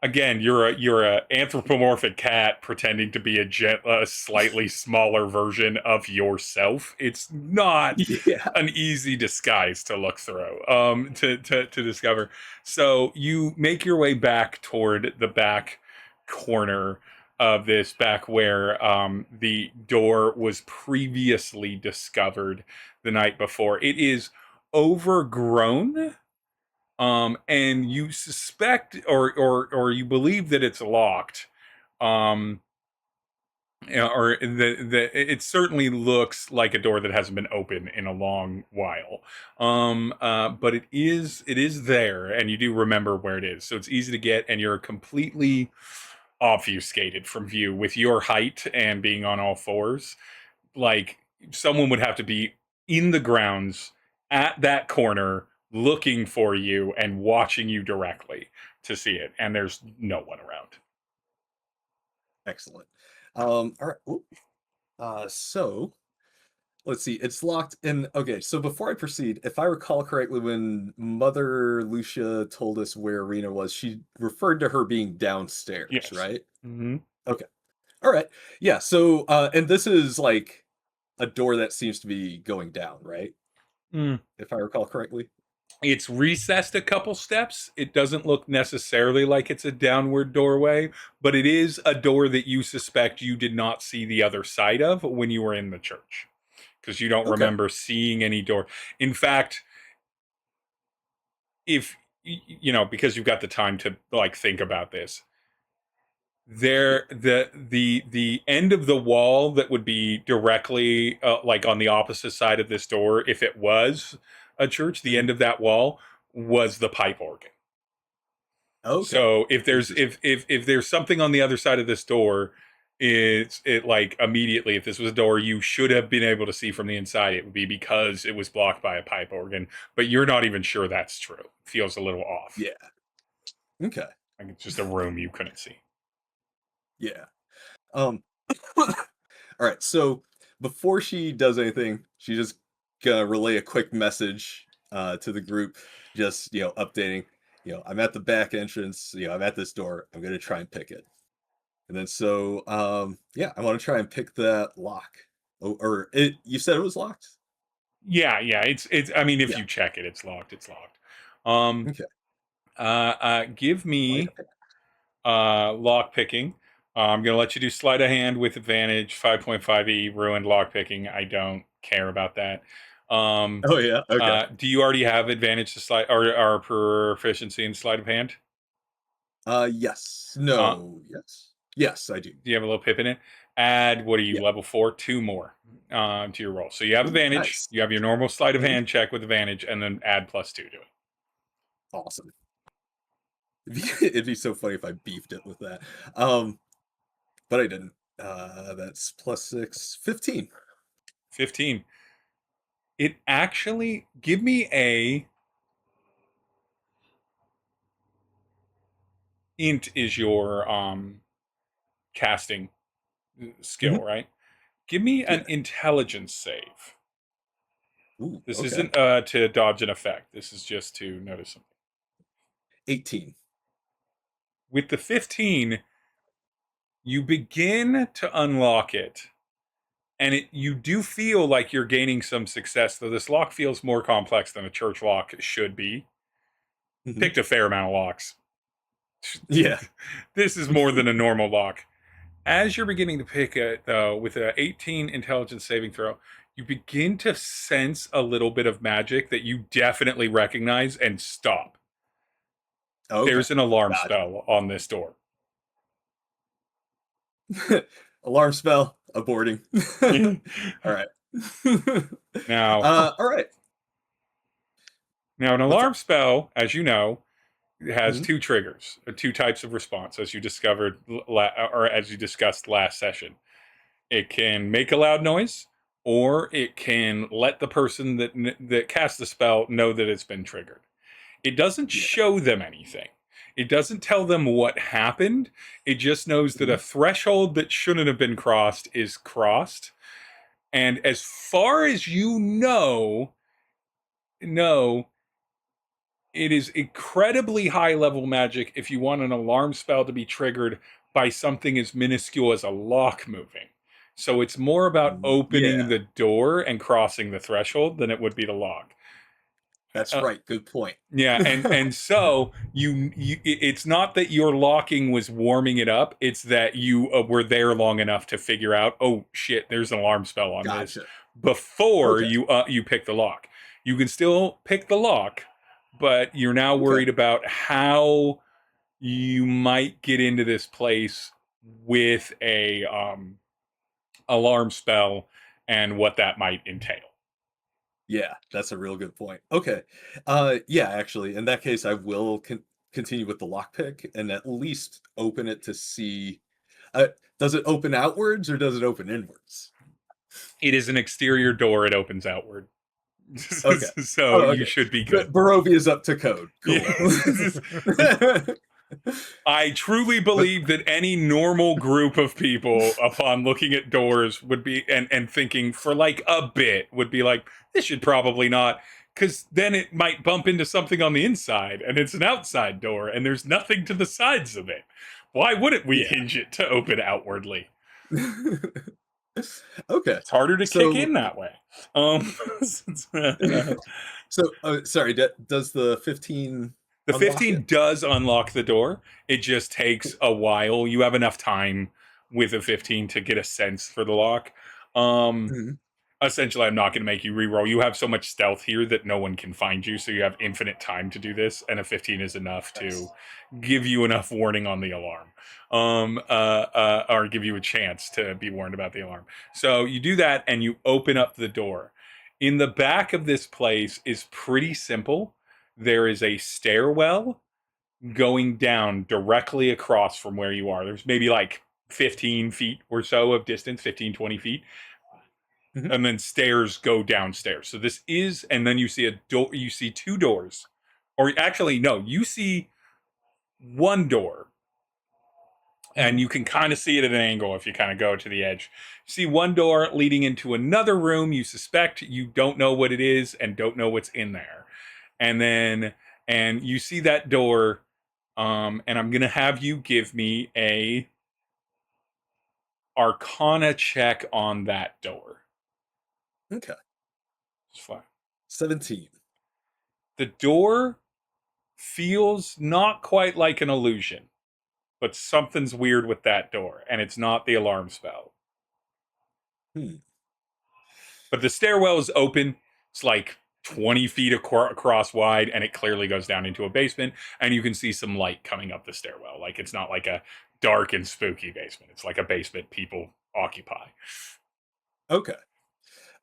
again, you're a anthropomorphic cat pretending to be a slightly smaller version of yourself. It's not an easy disguise to look through, to discover. So you make your way back toward the back corner of this back where the door was previously discovered the night before. It is overgrown, and you suspect or you believe that it's locked. Or it certainly looks like a door that hasn't been open in a long while. But it is there, and you do remember where it is, so it's easy to get, and you're completely obfuscated from view with your height and being on all fours. Like, someone would have to be in the grounds at that corner looking for you and watching you directly to see it, and there's no one around. Excellent. All right. Oop. So let's see. It's locked in. Okay. So before I proceed, if I recall correctly, when Mother Lucia told us where Rena was, she referred to her being downstairs, Yes. right? Mm-hmm. Okay. All right. Yeah. So, and this is like a door that seems to be going down, right? If I recall correctly. It's recessed a couple steps. It doesn't look necessarily like it's a downward doorway, but it is a door that you suspect you did not see the other side of when you were in the church, because you don't remember seeing any door. In fact, if because you've got the time to like think about this, the end of the wall that would be directly like on the opposite side of this door, if it was a church, the end of that wall was the pipe organ. Okay. So if there's something on the other side of this door, it like immediately, if this was a door you should have been able to see from the inside, it would be because it was blocked by a pipe organ. But you're not even sure that's true. It feels a little off. Yeah. Okay. Like it's just a room you couldn't see. Yeah. All right. So before she does anything, she just gonna relay a quick message to the group, just updating. I'm at the back entrance. I'm at this door. I'm gonna try and pick it. And then so yeah, I want to try and pick that lock. Oh, or you said it was locked? Yeah. It's. I mean, if Yeah. you check it, it's locked. It's locked. Okay. Give me lock picking. I'm gonna let you do sleight of hand with advantage. 5.5e ruined lock picking. I don't care about that. Oh yeah. Okay. Do you already have advantage to slide or proficiency in sleight of hand? Yes. No. Yes, I do. Do you have a little pip in it? Add, what are you, Yeah. level 4? 2 more to your roll. So you have advantage. Nice. You have your normal sleight of hand check with advantage, and then add +2 to it. Awesome. It'd be so funny if I beefed it with that. But I didn't. That's +6, 15. 15. It actually, give me a int is your casting skill, right? Give me an intelligence save. Ooh, This okay. isn't to dodge an effect. This is just to notice something. 18. With the 15, you begin to unlock it, and you do feel like you're gaining some success, though this lock feels more complex than a church lock should be. Picked a fair amount of locks. Yeah. This is more than a normal lock. As you're beginning to pick it, though, with an 18 intelligence saving throw, you begin to sense a little bit of magic that you definitely recognize and stop. Okay. There's an alarm spell on this door. Alarm spell, aborting. All right. Now, all right. Now, an alarm spell, as you know, has Mhm. two triggers, or two types of response, as you discovered, or as you discussed last session. It can make a loud noise, or it can let the person that cast the spell know that it's been triggered. It doesn't show them anything. It doesn't tell them what happened. It just knows that a threshold that shouldn't have been crossed is crossed. And as far as you know, it is incredibly high level magic if you want an alarm spell to be triggered by something as minuscule as a lock moving. So it's more about opening the door and crossing the threshold than it would be the lock. That's right. Good point. Yeah, and so it's not that your locking was warming it up, it's that you were there long enough to figure out, oh shit, there's an alarm spell on this Gotcha. before Okay. you pick the lock. You can still pick the lock, but you're now worried about how you might get into this place with a alarm spell and what that might entail. Yeah, that's a real good point. Okay. Yeah, actually, in that case, I will continue with the lockpick and at least open it to see. Does it open outwards or does it open inwards? It is an exterior door, it opens outward. Okay. So okay. you should be good. Barovia is up to code. Cool. Yeah. I truly believe that any normal group of people, upon looking at doors, would be and thinking for like a bit, would be like, this should probably not, because then it might bump into something on the inside, and it's an outside door, and there's nothing to the sides of it. Why wouldn't we hinge it to open outwardly? Okay. It's harder to kick in that way. So, sorry, does the 15... The 15 does unlock the door. It just takes a while. You have enough time with a 15 to get a sense for the lock. Essentially, I'm not going to make you reroll. You have so much stealth here that no one can find you, so you have infinite time to do this, and a 15 is enough to give you enough warning on the alarm, or give you a chance to be warned about the alarm. So you do that, and you open up the door. In the back of this place is pretty simple. There is a stairwell going down directly across from where you are. There's maybe like 15 feet or so of distance, 15, 20 feet. And then stairs go downstairs. So this is, and then you see a door, you see two doors. Or actually, no, you see one door. And you can kind of see it at an angle if you kind of go to the edge. You see one door leading into another room. You suspect, you don't know what it is and don't know what's in there. And you see that door, and I'm going to have you give me a Arcana check on that door. Okay. It's fine. 17. The door feels not quite like an illusion, but something's weird with that door, and it's not the alarm spell. But the stairwell is open. It's like 20 feet across wide, and it clearly goes down into a basement, and you can see some light coming up the stairwell. Like, it's not like a dark and spooky basement. It's like a basement people occupy. Okay.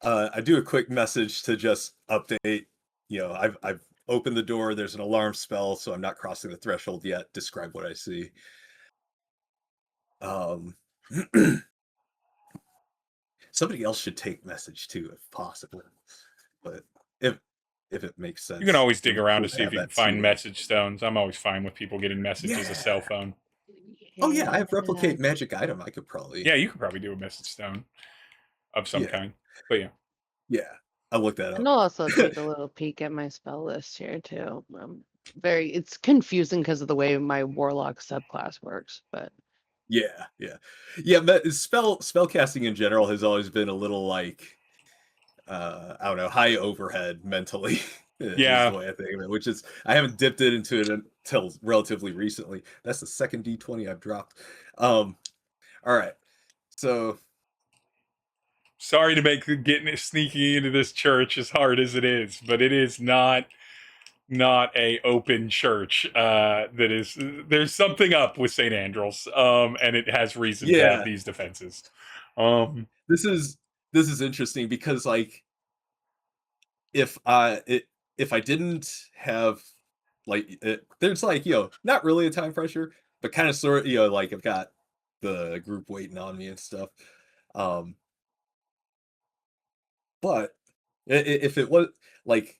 I do a quick message to just update. You know, I've opened the door. There's an alarm spell, so I'm not crossing the threshold yet. Describe what I see. Somebody else should take message too, if possible. But if it makes sense, You can always dig around to see if you have can that find too. message stones. I'm always fine with people getting messages a cell phone. Oh yeah, I have replicate magic item. I could probably. Yeah, you could probably do a message stone of some kind. But yeah. Yeah, I looked that up. And I'll also take a little peek at my spell list here too. It's confusing because of the way my warlock subclass works, but Yeah. Spell casting in general has always been a little like, I don't know, high overhead mentally. Yeah. Is the way I think of it, which is I haven't dipped into it until relatively recently. That's the second D20 I've dropped. All right, so. Sorry to make sneaking into this church as hard as it is, but it is not a open church. There's something up with St. Andrew's, and it has reason to have these defenses. This is interesting because like if I didn't have like there's like, you know, not really a time pressure, but kind of sort of, you know, like I've got the group waiting on me and stuff. But if it was like,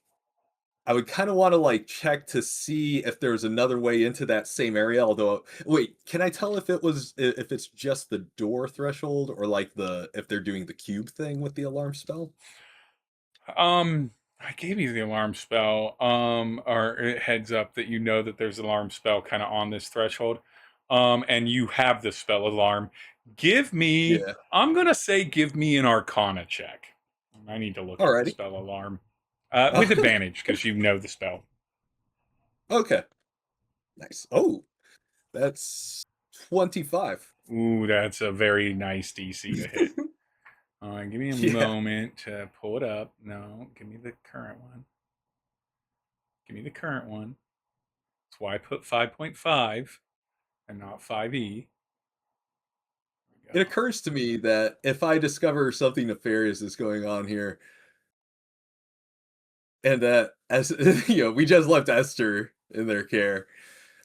I would kind of want to like check to see if there's another way into that same area. Although, wait, can I tell if it's just the door threshold or like if they're doing the cube thing with the alarm spell? I gave you the alarm spell, or it heads up that you know that there's an alarm spell kind of on this threshold, and you have the spell alarm. Give me, I'm gonna say, give me an Arcana check. I need to look at the spell alarm. With advantage, because you know the spell. Okay. Nice. Oh, that's 25. Ooh, that's a very nice DC to hit. Give me a Yeah. moment to pull it up. No, give me the current one. Give me the current one. That's why I put 5.5 and not 5e. It occurs to me that if I discover something nefarious is going on here, and that as we just left Esther in their care,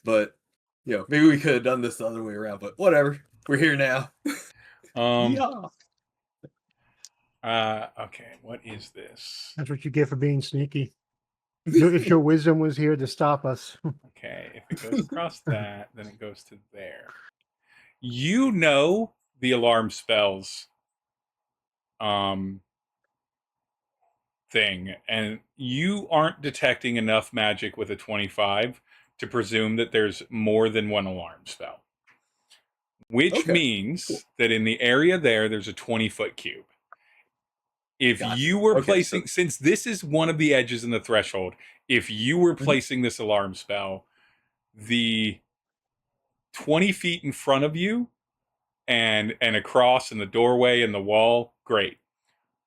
but maybe we could have done this the other way around. But whatever, we're here now. Yeah. Okay, what is this? That's what you get for being sneaky. If your wisdom was here to stop us. Okay, if it goes across that, then it goes to there. You know the alarm spells thing, and you aren't detecting enough magic with a 25 to presume that there's more than one alarm spell. Which means that in the area there's a 20-foot cube. If you were placing, since this is one of the edges in the threshold, if you were placing this alarm spell, the 20 feet in front of you and across in the doorway and the wall, great.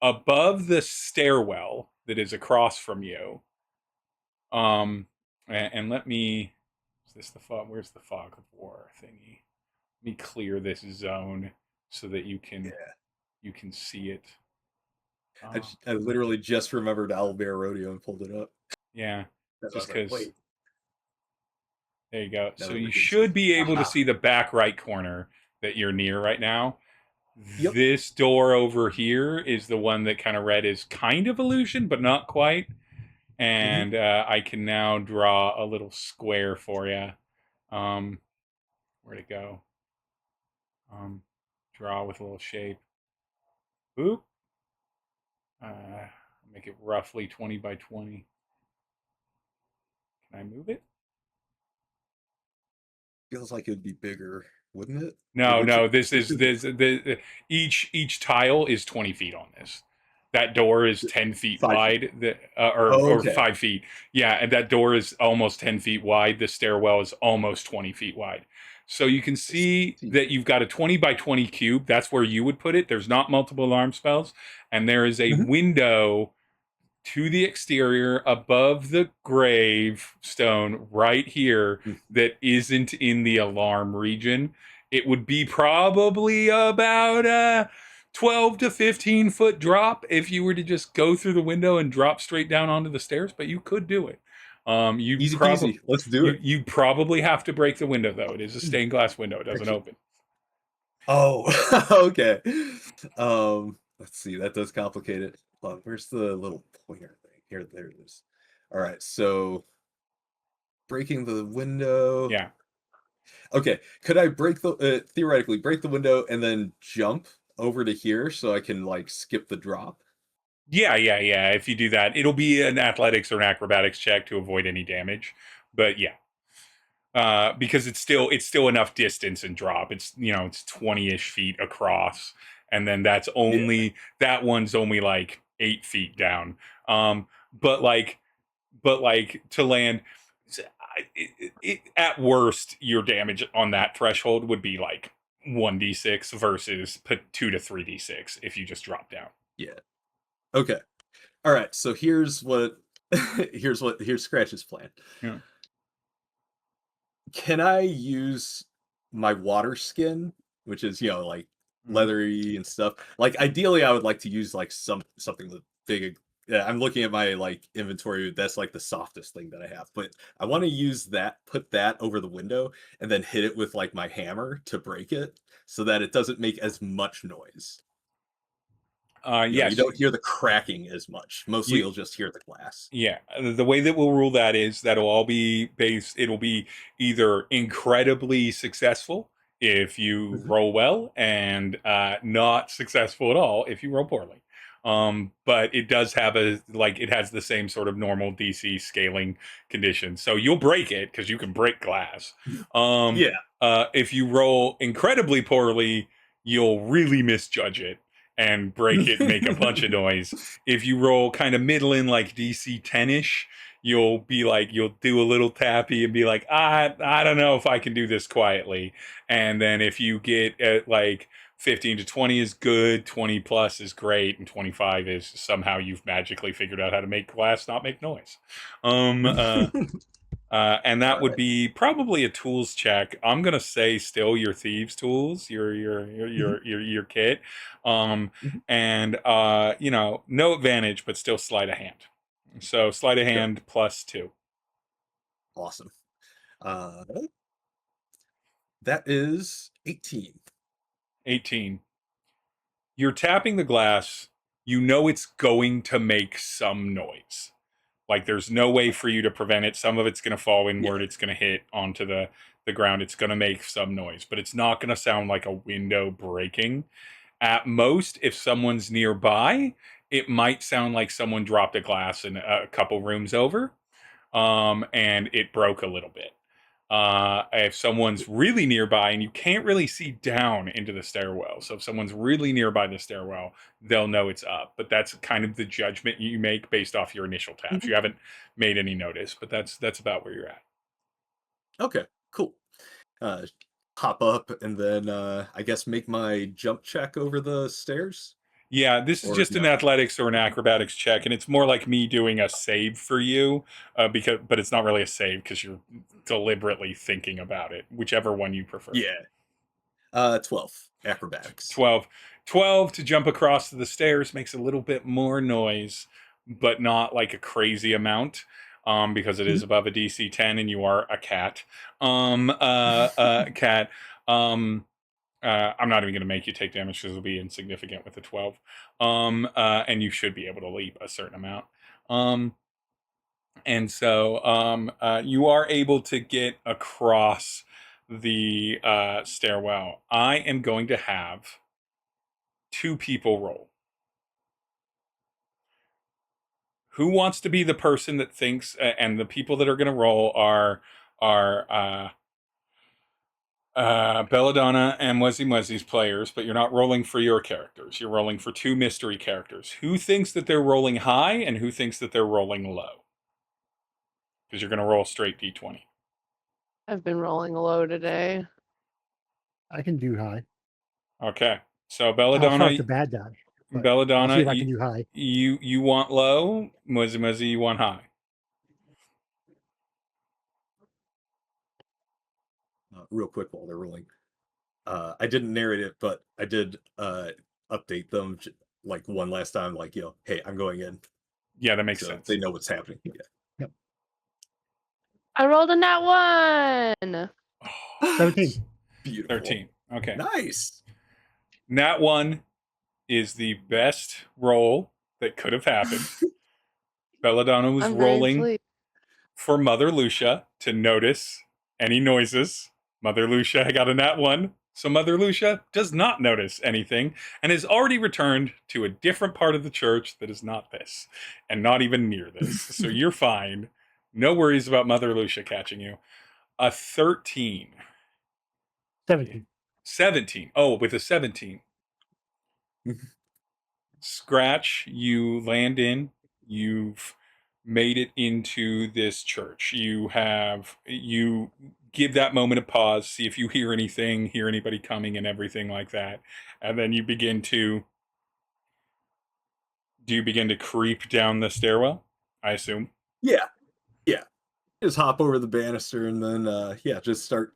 Above the stairwell that is across from you, and let me, is this the fog? Where's the fog of war thingy? Let me clear this zone so that you can see it. I literally just remembered Owlbear Rodeo and pulled it up. Yeah, That's because wait. There you go. No, so you should be able to see the back right corner that you're near right now. Yep. This door over here is the one that kind of read is kind of illusion, but not quite. And I can now draw a little square for you. Where'd it go? Draw with a little shape. Boop. Make it roughly 20 by 20. Can I move it? Feels like it'd be bigger, wouldn't it? No. This each tile is 20 feet on this. That door is 10 feet wide, or 5 feet. Yeah, and that door is almost 10 feet wide. The stairwell is almost 20 feet wide. So you can see that you've got a 20 by 20 cube. That's where you would put it. There's not multiple alarm spells. And there is a window to the exterior above the gravestone right here that isn't in the alarm region. It would be probably about a 12 to 15 foot drop if you were to just go through the window and drop straight down onto the stairs, but you could do it. Easy peasy. Let's do it. You'd probably have to break the window, though. It is a stained glass window. It doesn't open. Oh, okay. Let's see. That does complicate it. Where's the little pointer thing? Here, there it is. All right, so breaking the window. Yeah. Okay, could I theoretically break the window and then jump over to here so I can skip the drop? Yeah. If you do that, it'll be an athletics or an acrobatics check to avoid any damage. But yeah, because it's still enough distance and drop. It's it's 20-ish feet across, and then that one's only 8 feet down. But to land, at worst, your damage on that threshold would be 1d6 versus 2 to 3d6 if you just drop down. Yeah. Okay. All right. So here's Scratch's plan. Yeah. Can I use my water skin, which is leathery and stuff? Ideally, I would like to use something with big. Yeah, I'm looking at my inventory. That's the softest thing that I have, but I want to use that, put that over the window, and then hit it with my hammer to break it, so that it doesn't make as much noise. Yes. You don't hear the cracking as much. Mostly, you'll just hear the glass. Yeah, the way that we'll rule that is that'll all be based. It'll be either incredibly successful if you roll well, and not successful at all if you roll poorly. But it does have it has the same sort of normal DC scaling conditions. So you'll break it because you can break glass. If you roll incredibly poorly, you'll really misjudge it. and break it and make a bunch of noise. If you roll kind of middling, like DC 10-ish, you'll do a little tappy and be like, I don't know if I can do this quietly. And then if you get at like 15 to 20 is good, 20 plus is great, and 25 is somehow you've magically figured out how to make glass not make noise. And that would be probably a tools check. I'm gonna say still your thieves tools, your kit, and no advantage, but still sleight of hand. So sleight of hand +2. Awesome. That is 18. 18. You're tapping the glass. You know it's going to make some noise. Like there's no way for you to prevent it. Some of it's going to fall inward. It's going to hit onto the ground. It's going to make some noise, but it's not going to sound like a window breaking. At most, if someone's nearby, it might sound like someone dropped a glass in a couple rooms over, and it broke a little bit. If someone's really nearby and you can't really see down into the stairwell, so if someone's really nearby the stairwell, they'll know it's up. But that's kind of the judgment you make based off your initial taps. You haven't made any notice, but that's about where you're at. Okay, cool. Hop up and then I guess make my jump check over the stairs. Yeah, this is just an athletics or an acrobatics check, and it's more like me doing a save for you, but it's not really a save because you're deliberately thinking about it, whichever one you prefer. Yeah. 12 acrobatics. 12 to jump across the stairs makes a little bit more noise, but not like a crazy amount, because it is above a DC 10 and you are a cat. Cat. I'm not even going to make you take damage because it'll be insignificant with a 12. And you should be able to leap a certain amount. And so you are able to get across the stairwell. I am going to have 2 people roll. Who wants to be the person that thinks, and the people that are going to roll are Belladonna and Mwezi-Mwezi's players, but you're not rolling for your characters. You're rolling for 2 mystery characters. Who thinks that they're rolling high and who thinks that they're rolling low? Because you're going to roll straight D20. I've been rolling low today. I can do high. Okay. So I'll Belladonna, start the bad die. but I'll Belladonna, see if I can do high. you want low. Mwezi-Mwezi, you want high. Real quick while they're rolling. I didn't narrate it, but I did update them like one last time, like, hey, I'm going in. Yeah, that makes So sense. they know what's happening. Yeah. I rolled a nat 1. 17. Beautiful. 13. Okay. Nice. Nat 1 is the best roll that could have happened. Belladonna was I'm very rolling sleepy. for Mother Lucia to notice any noises. Mother Lucia got a nat 1, so Mother Lucia does not notice anything and has already returned to a different part of the church that is not this, and not even near this. So you're fine. No worries about Mother Lucia catching you. A 13. 17. 17. Oh, with a 17. Scratch, you land in. You've made it into this church. You give that moment of pause, see if you hear anything, hear anybody coming and everything like that. And then you begin to creep down the stairwell, I assume? Yeah. Just hop over the banister and then just start,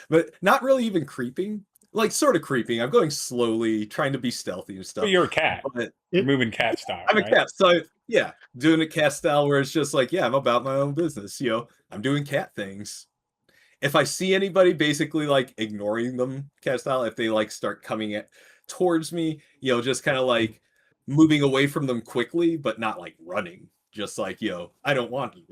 but not really even creeping, like sort of creeping. I'm going slowly, trying to be stealthy and stuff. But you're a cat. But You're moving cat style. I'm right? a cat, so doing a cat style where it's just like, I'm about my own business. I'm doing cat things. If I see anybody basically like ignoring them cat style, if they like start coming towards me, just kind of like moving away from them quickly, but not like running. Just like, I don't want you.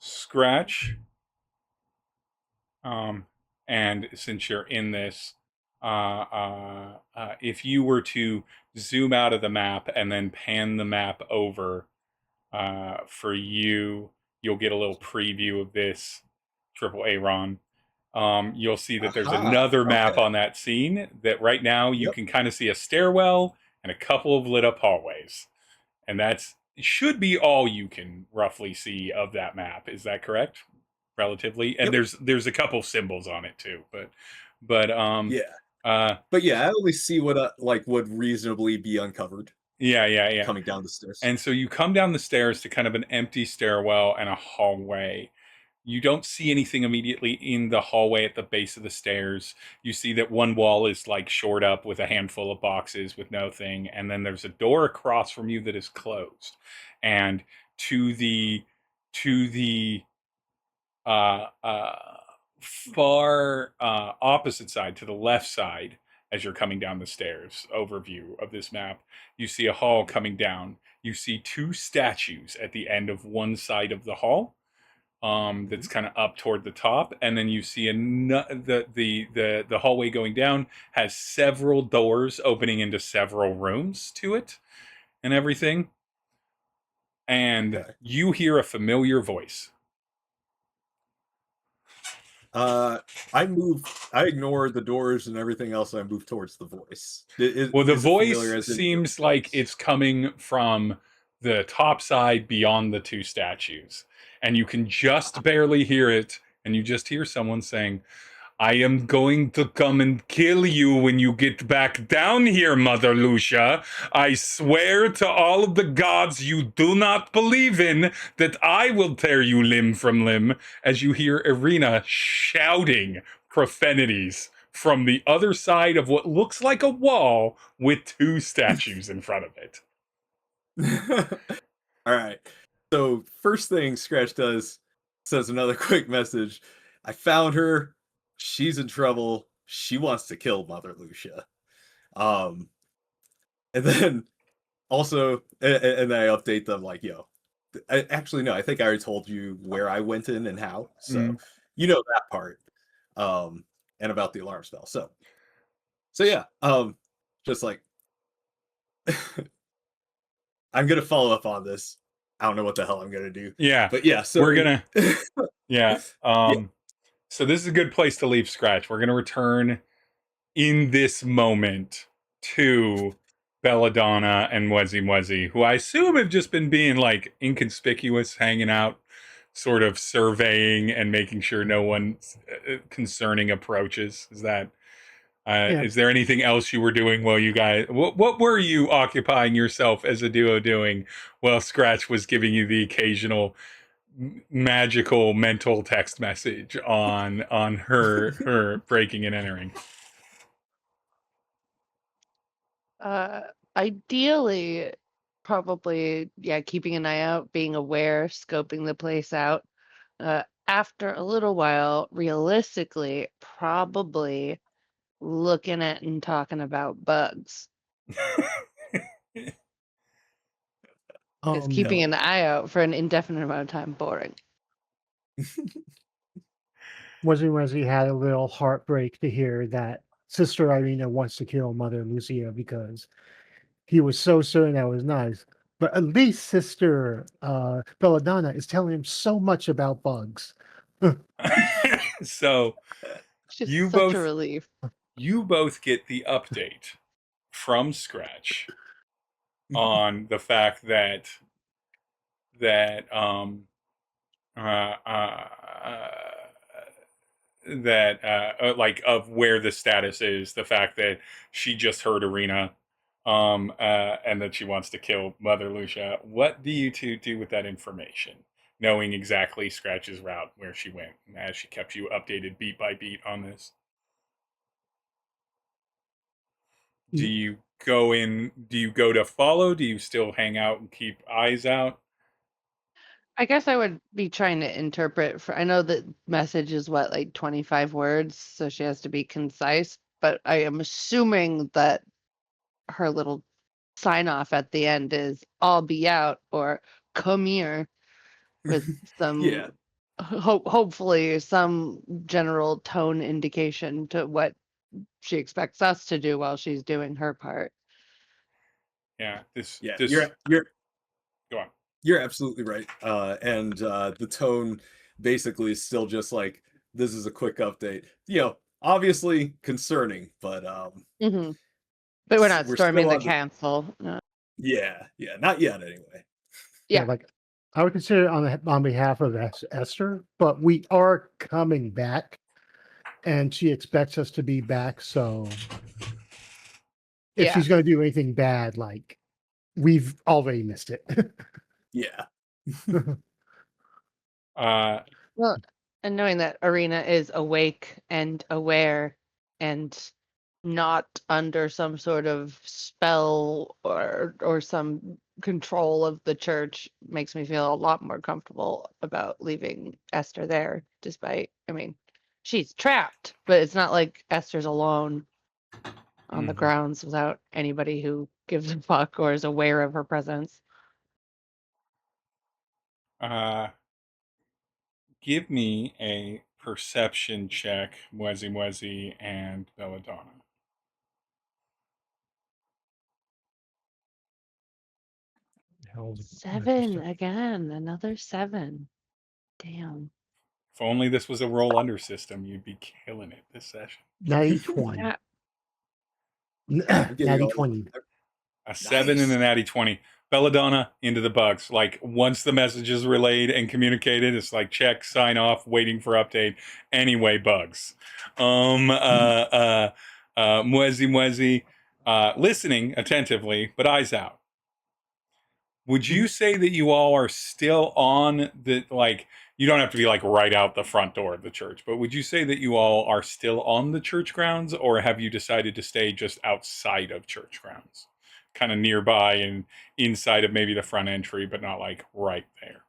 Scratch. And since you're in this, if you were to zoom out of the map and then pan the map over for you, you'll get a little preview of this. Triple Aaron. you'll see that there's Aha, another map okay. on that scene that right now you Yep. can kind of see a stairwell and a couple of lit up hallways. And that's should be all you can roughly see of that map. Is that correct? Relatively. And Yep. there's a couple symbols on it too, but Yeah. uh But yeah, I only see what like would reasonably be uncovered yeah. coming down the stairs. And so you come down the stairs to kind of an empty stairwell and a hallway. You don't see anything immediately in the hallway at the base of the stairs. You see that one wall is like shored up with a handful of boxes with no thing, and then there's a door across from you that is closed. And to the uh, uh, far opposite side, to the left side, as you're coming down the stairs, overview of this map, you see a hall coming down. You see two statues at the end of one side of the hall. That's kind of up toward the top, and then you see the hallway going down has several doors opening into several rooms to it, and everything. And Okay. you hear a familiar voice. I ignore the doors and everything else. I move towards the voice. Well, the Is it familiar voice as in seems like it's coming from the top side beyond the two statues, and you can just barely hear it, and you just hear someone saying, I am going to come and kill you when you get back down here, Mother Lucia. I swear to all of the gods you do not believe in that I will tear you limb from limb, as you hear Irina shouting profanities from the other side of what looks like a wall with two statues in front of it. All right. So first thing Scratch does, says another quick message. I found her. She's in trouble. She wants to kill Mother Lucia. And then also, and I update them like, yo, actually, no, I think I already told you where I went in and how. So you know that part. And about the alarm spell. So yeah, just like I'm gonna follow up on this. I don't know what the hell I'm gonna do. Yeah. But yeah, so we're gonna yeah. Yeah. So this is a good place to leave Scratch. We're gonna return in this moment to Belladonna and Mwezi-Mwezi, who I assume have just been being like inconspicuous, hanging out, sort of surveying and making sure no one concerning approaches. Is that Yeah. is there anything else you were doing while you guys what were you occupying yourself as a duo doing while Scratch was giving you the occasional magical mental text message on her breaking and entering? Ideally, probably, yeah, keeping an eye out, being aware, scoping the place out. After a little while, realistically, probably looking at and talking about bugs. Because keeping no. an eye out for an indefinite amount of time, boring. Mwezi had a little heartbreak to hear that Sister Irina wants to kill Mother Lucia because he was so certain that was nice. But at least Sister Belladonna is telling him so much about bugs. So It's just you such a both relief. get the update from Scratch on the fact that uh, uh, like of where the status is, the fact that she just heard Arena, and that she wants to kill Mother Lucia. What do you two do with that information, knowing exactly Scratch's route, where she went, as she kept you updated beat by beat on this? Do you go in? Do you go to follow? Do you still hang out and keep eyes out? I guess I would be trying to interpret for, I know that message is what, like 25 words, so she has to be concise, but I am assuming that her little sign off at the end is I'll be out or come here with some Yeah. hopefully some general tone indication to what she expects us to do while she's doing her part. Yeah, Yeah. this You're go on. You're absolutely right. And the tone basically is still just like, this is a quick update. Obviously concerning, but hmm But we're not we're storming still the on the castle. yeah, not yet anyway. Yeah. Like I would consider it on behalf of Esther, but we are coming back, and she expects us to be back. So if Yeah. she's going to do anything bad, like we've already missed it. Yeah. Well, and knowing that Arena is awake and aware and not under some sort of spell or some control of the church makes me feel a lot more comfortable about leaving Esther there, despite, I mean, she's trapped, but it's not like Esther's alone on the Mhm. grounds without anybody who gives a fuck or is aware of her presence. Give me a perception check, Mwezi-Mwezi and Belladonna. Hell's 7 again, another 7. Damn. If only this was a roll under system, you'd be killing it this session. 90-20. Yeah. I'm getting all- 90-20. A 7 and Nice. a natty 20. Belladonna into the bugs. Like once the message is relayed and communicated, it's like check, sign off, waiting for update. Anyway, bugs. Mwezi-Mwezi, listening attentively, but eyes out. Would you say that you all are still on the, like, you don't have to be like right out the front door of the church, but would you say that you all are still on the church grounds, or have you decided to stay just outside of church grounds? Kind of nearby and inside of maybe the front entry, but not like right there.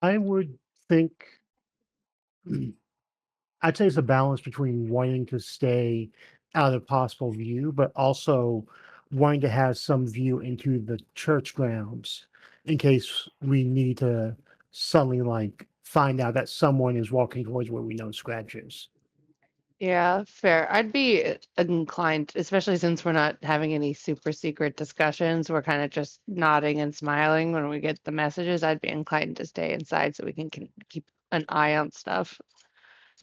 I would think I'd say it's a balance between wanting to stay out of possible view, but also wanting to have some view into the church grounds in case we need to suddenly like find out that someone is walking towards where we know Scratch is. Yeah, fair. I'd be inclined, especially since we're not having any super secret discussions. We're kind of just nodding and smiling when we get the messages. I'd be inclined to stay inside so we can keep an eye on stuff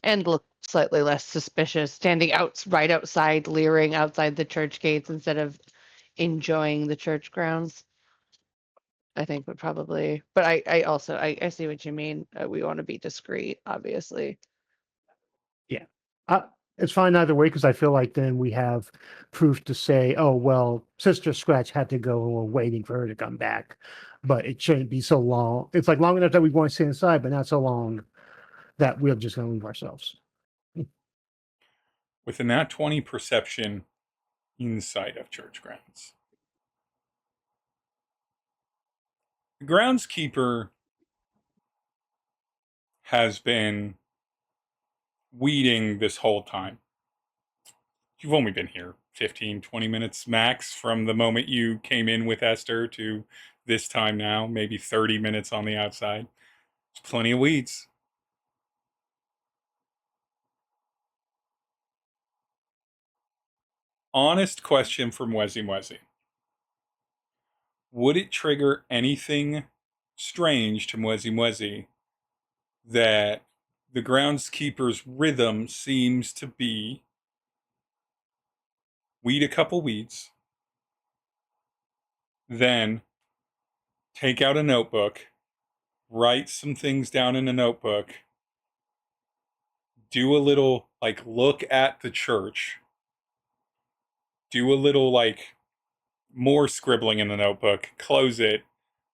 and look slightly less suspicious, standing out right outside, leering outside the church gates instead of enjoying the church grounds. I think would probably, but I also I see what you mean. We want to be discreet, obviously. Yeah. It's fine either way because I feel like then we have proof to say, oh, well, Sister Scratch had to go and we're waiting for her to come back. But it shouldn't be so long. It's like long enough that we want to stay inside, but not so long that we're just going to leave ourselves. With a nat 20 perception inside of church grounds. The groundskeeper has been weeding this whole time. You've only been here 15, 20 minutes max from the moment you came in with Esther to this time now, maybe 30 minutes on the outside. There's plenty of weeds. Honest question from Mwezi-Mwezi. Would it trigger anything strange to Mwezi-Mwezi that the groundskeeper's rhythm seems to be weed a couple weeds, then take out a notebook, write some things down in a notebook, do a little, like, look at the church, do a little, like, more scribbling in the notebook, close it,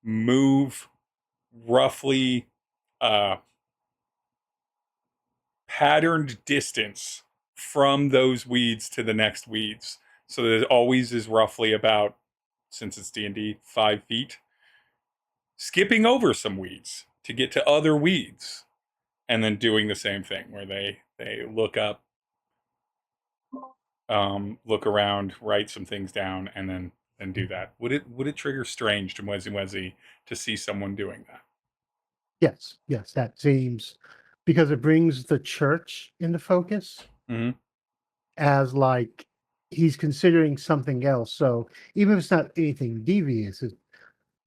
move roughly patterned distance from those weeds to the next weeds. So that it always is roughly about, since it's D&D, 5 feet. Skipping over some weeds to get to other weeds. And then doing the same thing where they look up, look around, write some things down, and then do that. Would it trigger strange to Mwezi-Mwezi to see someone doing that? Yes, that seems because it brings the church into focus as like he's considering something else. So even if it's not anything devious,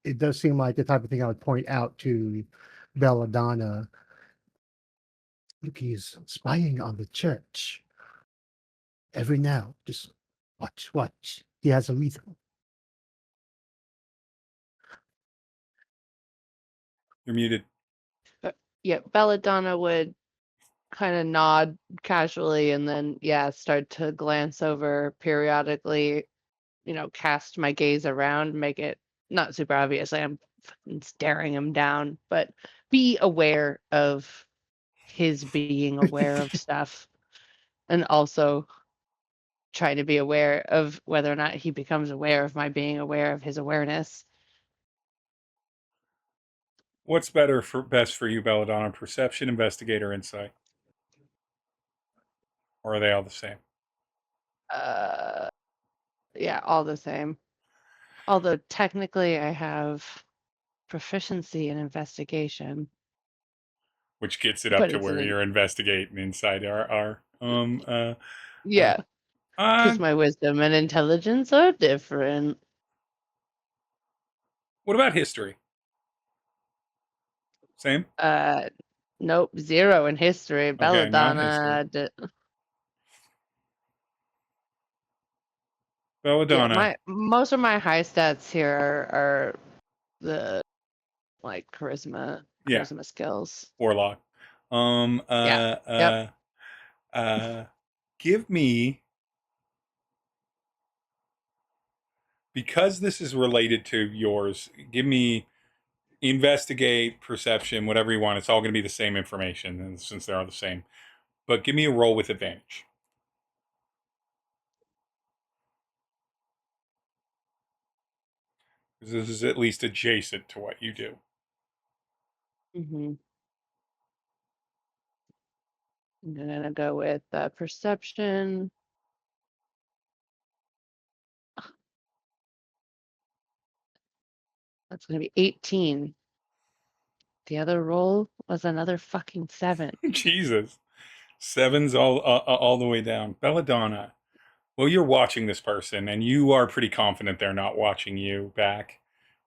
it does seem like the type of thing I would point out to Belladonna, look, he's spying on the church. Every now, just watch. He has a lethal. You're muted. Yeah, Belladonna would kind of nod casually and then, yeah, start to glance over periodically, cast my gaze around, make it not super obvious. Like I'm fucking staring him down, but be aware of his being aware of stuff and also try to be aware of whether or not he becomes aware of my being aware of his awareness. What's best for you, Belladonna? Perception, investigator, insight? Or are they all the same? Yeah, all the same. Although technically I have proficiency in investigation. Which gets it up But to it's where you're investigating inside our yeah, because my wisdom and intelligence are different. What about history? Same? Nope, 0 in history. Okay, not history. Belladonna. Belladonna. Most of my high stats here are the charisma skills. Warlock. Yep. Give me, because this is related to yours, give me investigate, perception, whatever you want. It's all going to be the same information, and since they are the same. But give me a roll with advantage. Because this is at least adjacent to what you do. Mm-hmm. I'm gonna go with perception. That's gonna be 18. The other roll was another fucking 7. Jesus. 7's all the way down. Belladonna. Well, you're watching this person, and you are pretty confident they're not watching you back.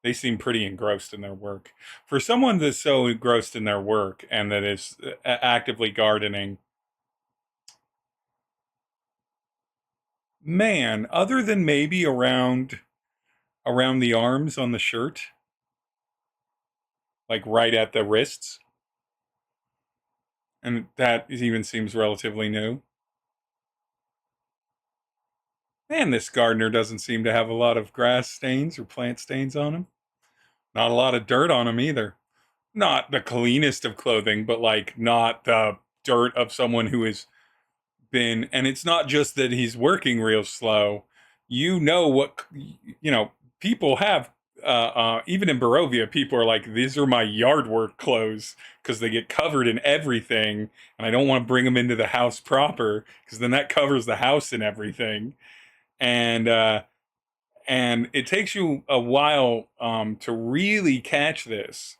They seem pretty engrossed in their work. For someone that's so engrossed in their work and that is actively gardening, man, other than maybe around the arms on the shirt, like right at the wrists, and that even seems relatively new. Man, this gardener doesn't seem to have a lot of grass stains or plant stains on him. Not a lot of dirt on him either. Not the cleanest of clothing, but not the dirt of someone who has been. And it's not just that he's working real slow. People have. Even in Barovia, people are like, these are my yard work clothes because they get covered in everything, and I don't want to bring them into the house proper because then that covers the house and everything. And it takes you a while to really catch this.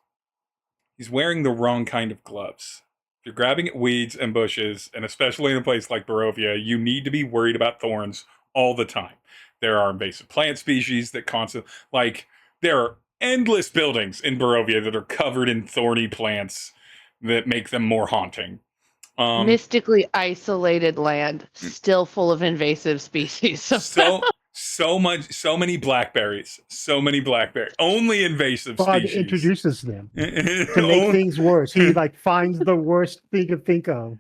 He's wearing the wrong kind of gloves. If you're grabbing at weeds and bushes, and especially in a place like Barovia, you need to be worried about thorns all the time. There are invasive plant species that there are endless buildings in Barovia that are covered in thorny plants that make them more haunting. Mystically isolated land, still full of invasive species. So many blackberries. Only invasive God species. introduces them to make things worse. He finds the worst thing to think of.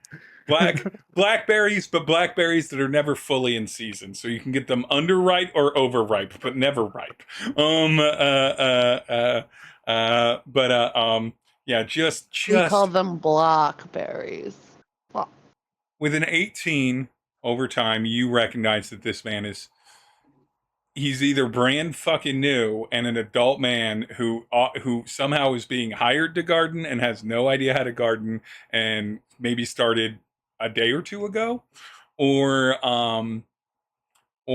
Blackberries, but blackberries that are never fully in season, so you can get them underripe or overripe, but never ripe. Just we call them blockberries. With an 18 over time, you recognize that this man he's either brand fucking new and an adult man who somehow is being hired to garden and has no idea how to garden and maybe started a day or two ago, or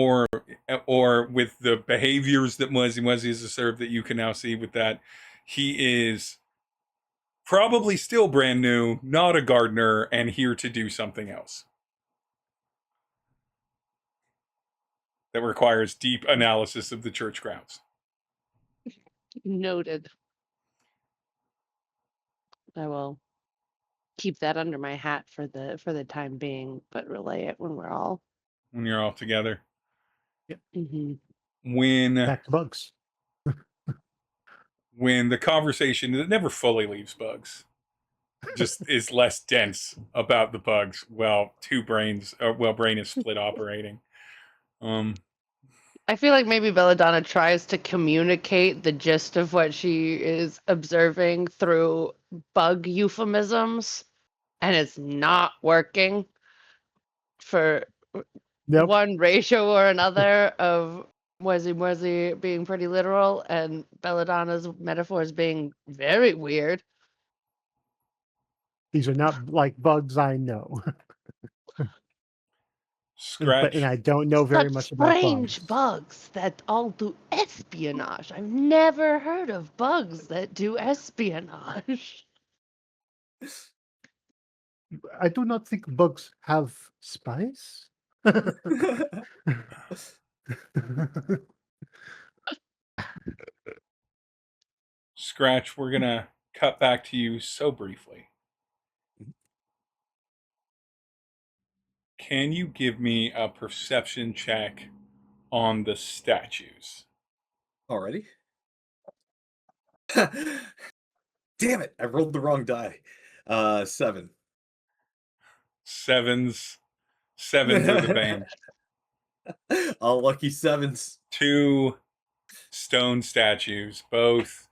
with the behaviors that Mwezi-Mwezi has observed that you can now see with that, he is probably still brand new, not a gardener, and here to do something else that requires deep analysis of the church grounds. Noted. I will keep that under my hat for the time being, but relay it when we're all. When you're all together. Mm-hmm. When Back to bugs. the conversation that never fully leaves bugs just is less dense about the bugs. Well, brain is split operating. I feel like maybe Belladonna tries to communicate the gist of what she is observing through bug euphemisms, and it's not working for Nope. one ratio or another of Mwezi-Mwezi being pretty literal and Belladonna's metaphors being very weird. These are not like bugs I know. Scratch. And I don't know very Such much about strange bugs. bugs that all do espionage. I've never heard of bugs that do espionage. I do not think bugs have spice. Scratch, we're gonna cut back to you so briefly. Can you give me a perception check on the statues? Alrighty. Damn it! I rolled the wrong die. 7. Sevens are the bane. All lucky 7s. 2 stone statues, both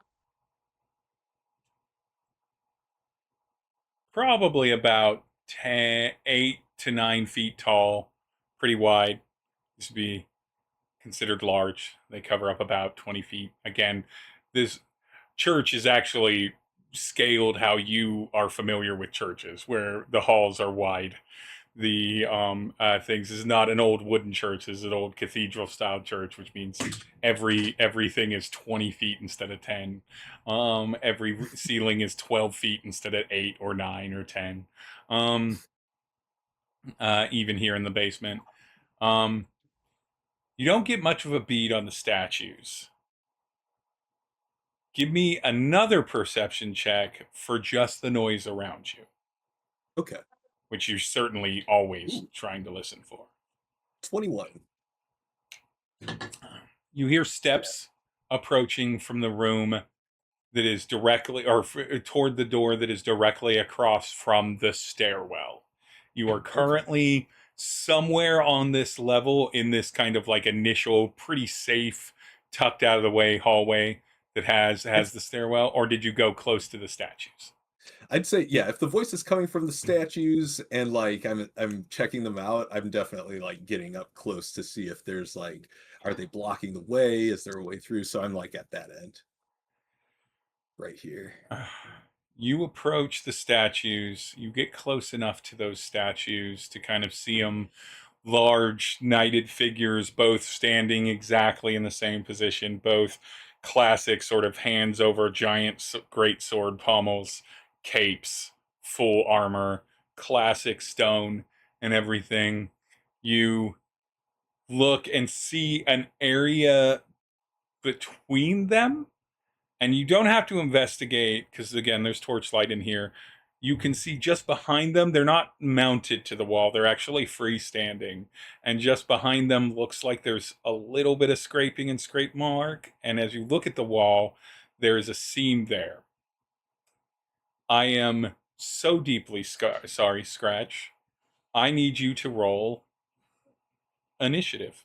probably about 8 to 9 feet tall, pretty wide. This would be considered large. They cover up about 20 feet. Again, this church is actually scaled how you are familiar with churches, where the halls are wide. The things is not an old wooden church. It's an old cathedral style church, which means everything is 20 feet instead of 10. Every ceiling is 12 feet instead of 8 or 9 or 10. Even here in the basement. You don't get much of a bead on the statues. Give me another perception check for just the noise around you. Okay. Which you're certainly always trying to listen for. 21. You hear steps approaching from the room that is directly, or toward the door that is directly across from the stairwell. You are currently somewhere on this level in this kind of like initial, pretty safe, tucked out of the way hallway that has the stairwell, or did you go close to the statues? I'd say, yeah, if the voice is coming from the statues and like I'm checking them out, I'm definitely like getting up close to see if there's like, are they blocking the way? Is there a way through? So I'm like at that end. Right here. You approach the statues. You get close enough to those statues to kind of see them, large knighted figures, both standing exactly in the same position, both classic sort of hands over giant great sword pommels, capes, full armor, classic stone and everything. You look and see an area between them, and you don't have to investigate because again there's torchlight in here. You can see just behind them, they're not mounted to the wall, they're actually freestanding, and just behind them looks like there's a little bit of scraping and scrape mark, and as you look at the wall there's a seam there. I am so deeply sorry, Scratch. I need you to roll initiative.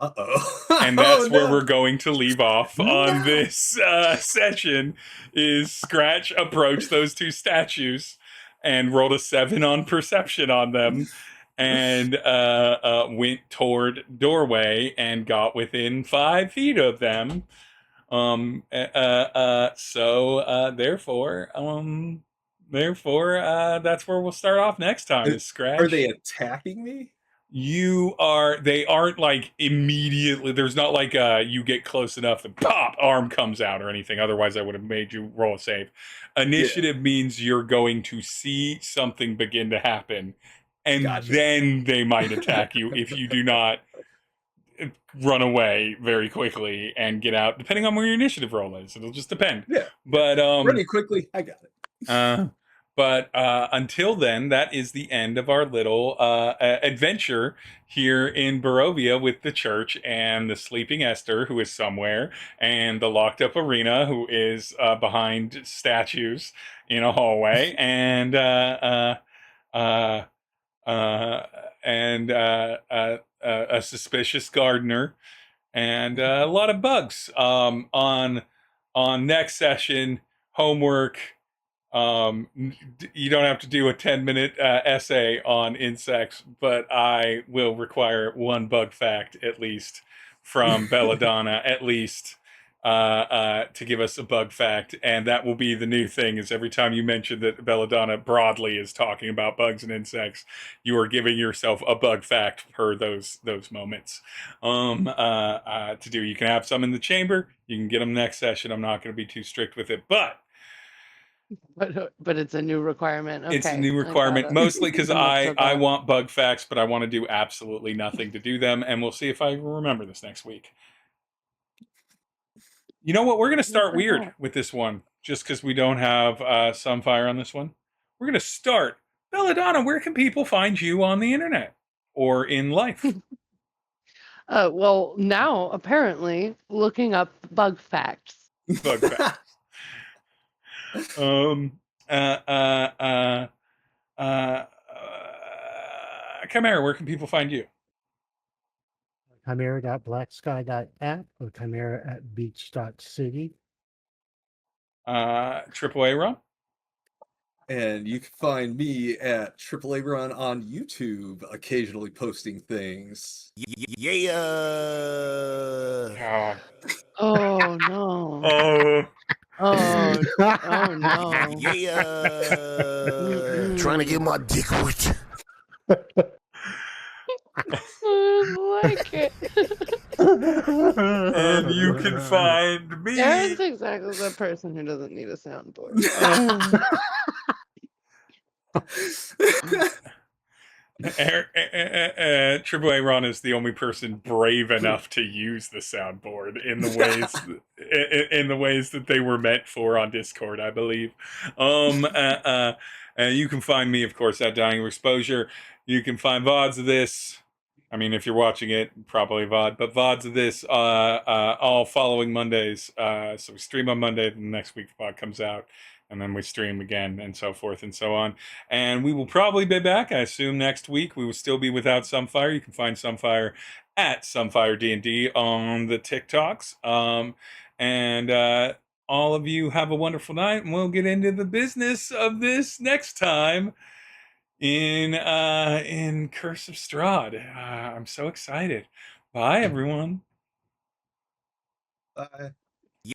Uh-oh. And that's where no. we're going to leave off on this session, is Scratch approached those two statues and rolled a 7 on perception on them and went toward doorway and got within 5 feet of them. Therefore, that's where we'll start off next time, is Scratch. Are they attacking me? They aren't like immediately, there's not like you get close enough and pop, arm comes out or anything, otherwise I would have made you roll a save. Initiative means you're going to see something begin to happen, and then they might attack you if you do not run away very quickly and get out, depending on where your initiative roll is. It'll just depend. Yeah. But running quickly, I got it. But until then, that is the end of our little adventure here in Barovia with the church and the sleeping Esther, who is somewhere, and the locked up arena, who is behind statues in a hallway, and uh, a suspicious gardener, and a lot of bugs. On next session, homework. You don't have to do a 10-minute essay on insects, but I will require one bug fact at least from Belladonna, at least to give us a bug fact. And that will be the new thing: is every time you mention that Belladonna broadly is talking about bugs and insects, you are giving yourself a bug fact per those moments. To do, you can have some in the chamber, you can get them next session. I'm not going to be too strict with it, but it's a new requirement. Okay, it's a new I requirement, got it. mostly because I'm up to I that. want bug facts, but I want to do absolutely nothing to do them, and we'll see if I remember this next week. You know what? We're going to start weird with this one, just because we don't have Sunfye on this one. We're going to start. Belladonna, where can people find you on the internet or in life? Well, now apparently looking up bug facts. Bug facts. Chimerror, where can people find you? Chimerror.blacksky.app or Chimerror@beach.city. AAA Ron? And you can find me at AAA Run on YouTube, occasionally posting things. Yeah. God. Oh no. Oh. Oh no. Yeah. Trying to get my dick wet. I like it. And you can find me. Aaron's exactly the person who doesn't need a soundboard. AAA Ron is the only person brave enough to use the soundboard in the ways that they were meant for on Discord, I believe. You can find me, of course, at Dying of Exposure. You can find VODs of this. I mean, if you're watching it, probably VOD, but VODs of this all following Mondays. So we stream on Monday, the next week's VOD comes out, and then we stream again, and so forth and so on. And we will probably be back, I assume, next week. We will still be without Sunfye. You can find Sunfye at Sunfire D&D on the TikToks. All of you have a wonderful night, and we'll get into the business of this next time in Curse of Strahd. I'm so excited. Bye, everyone. Bye.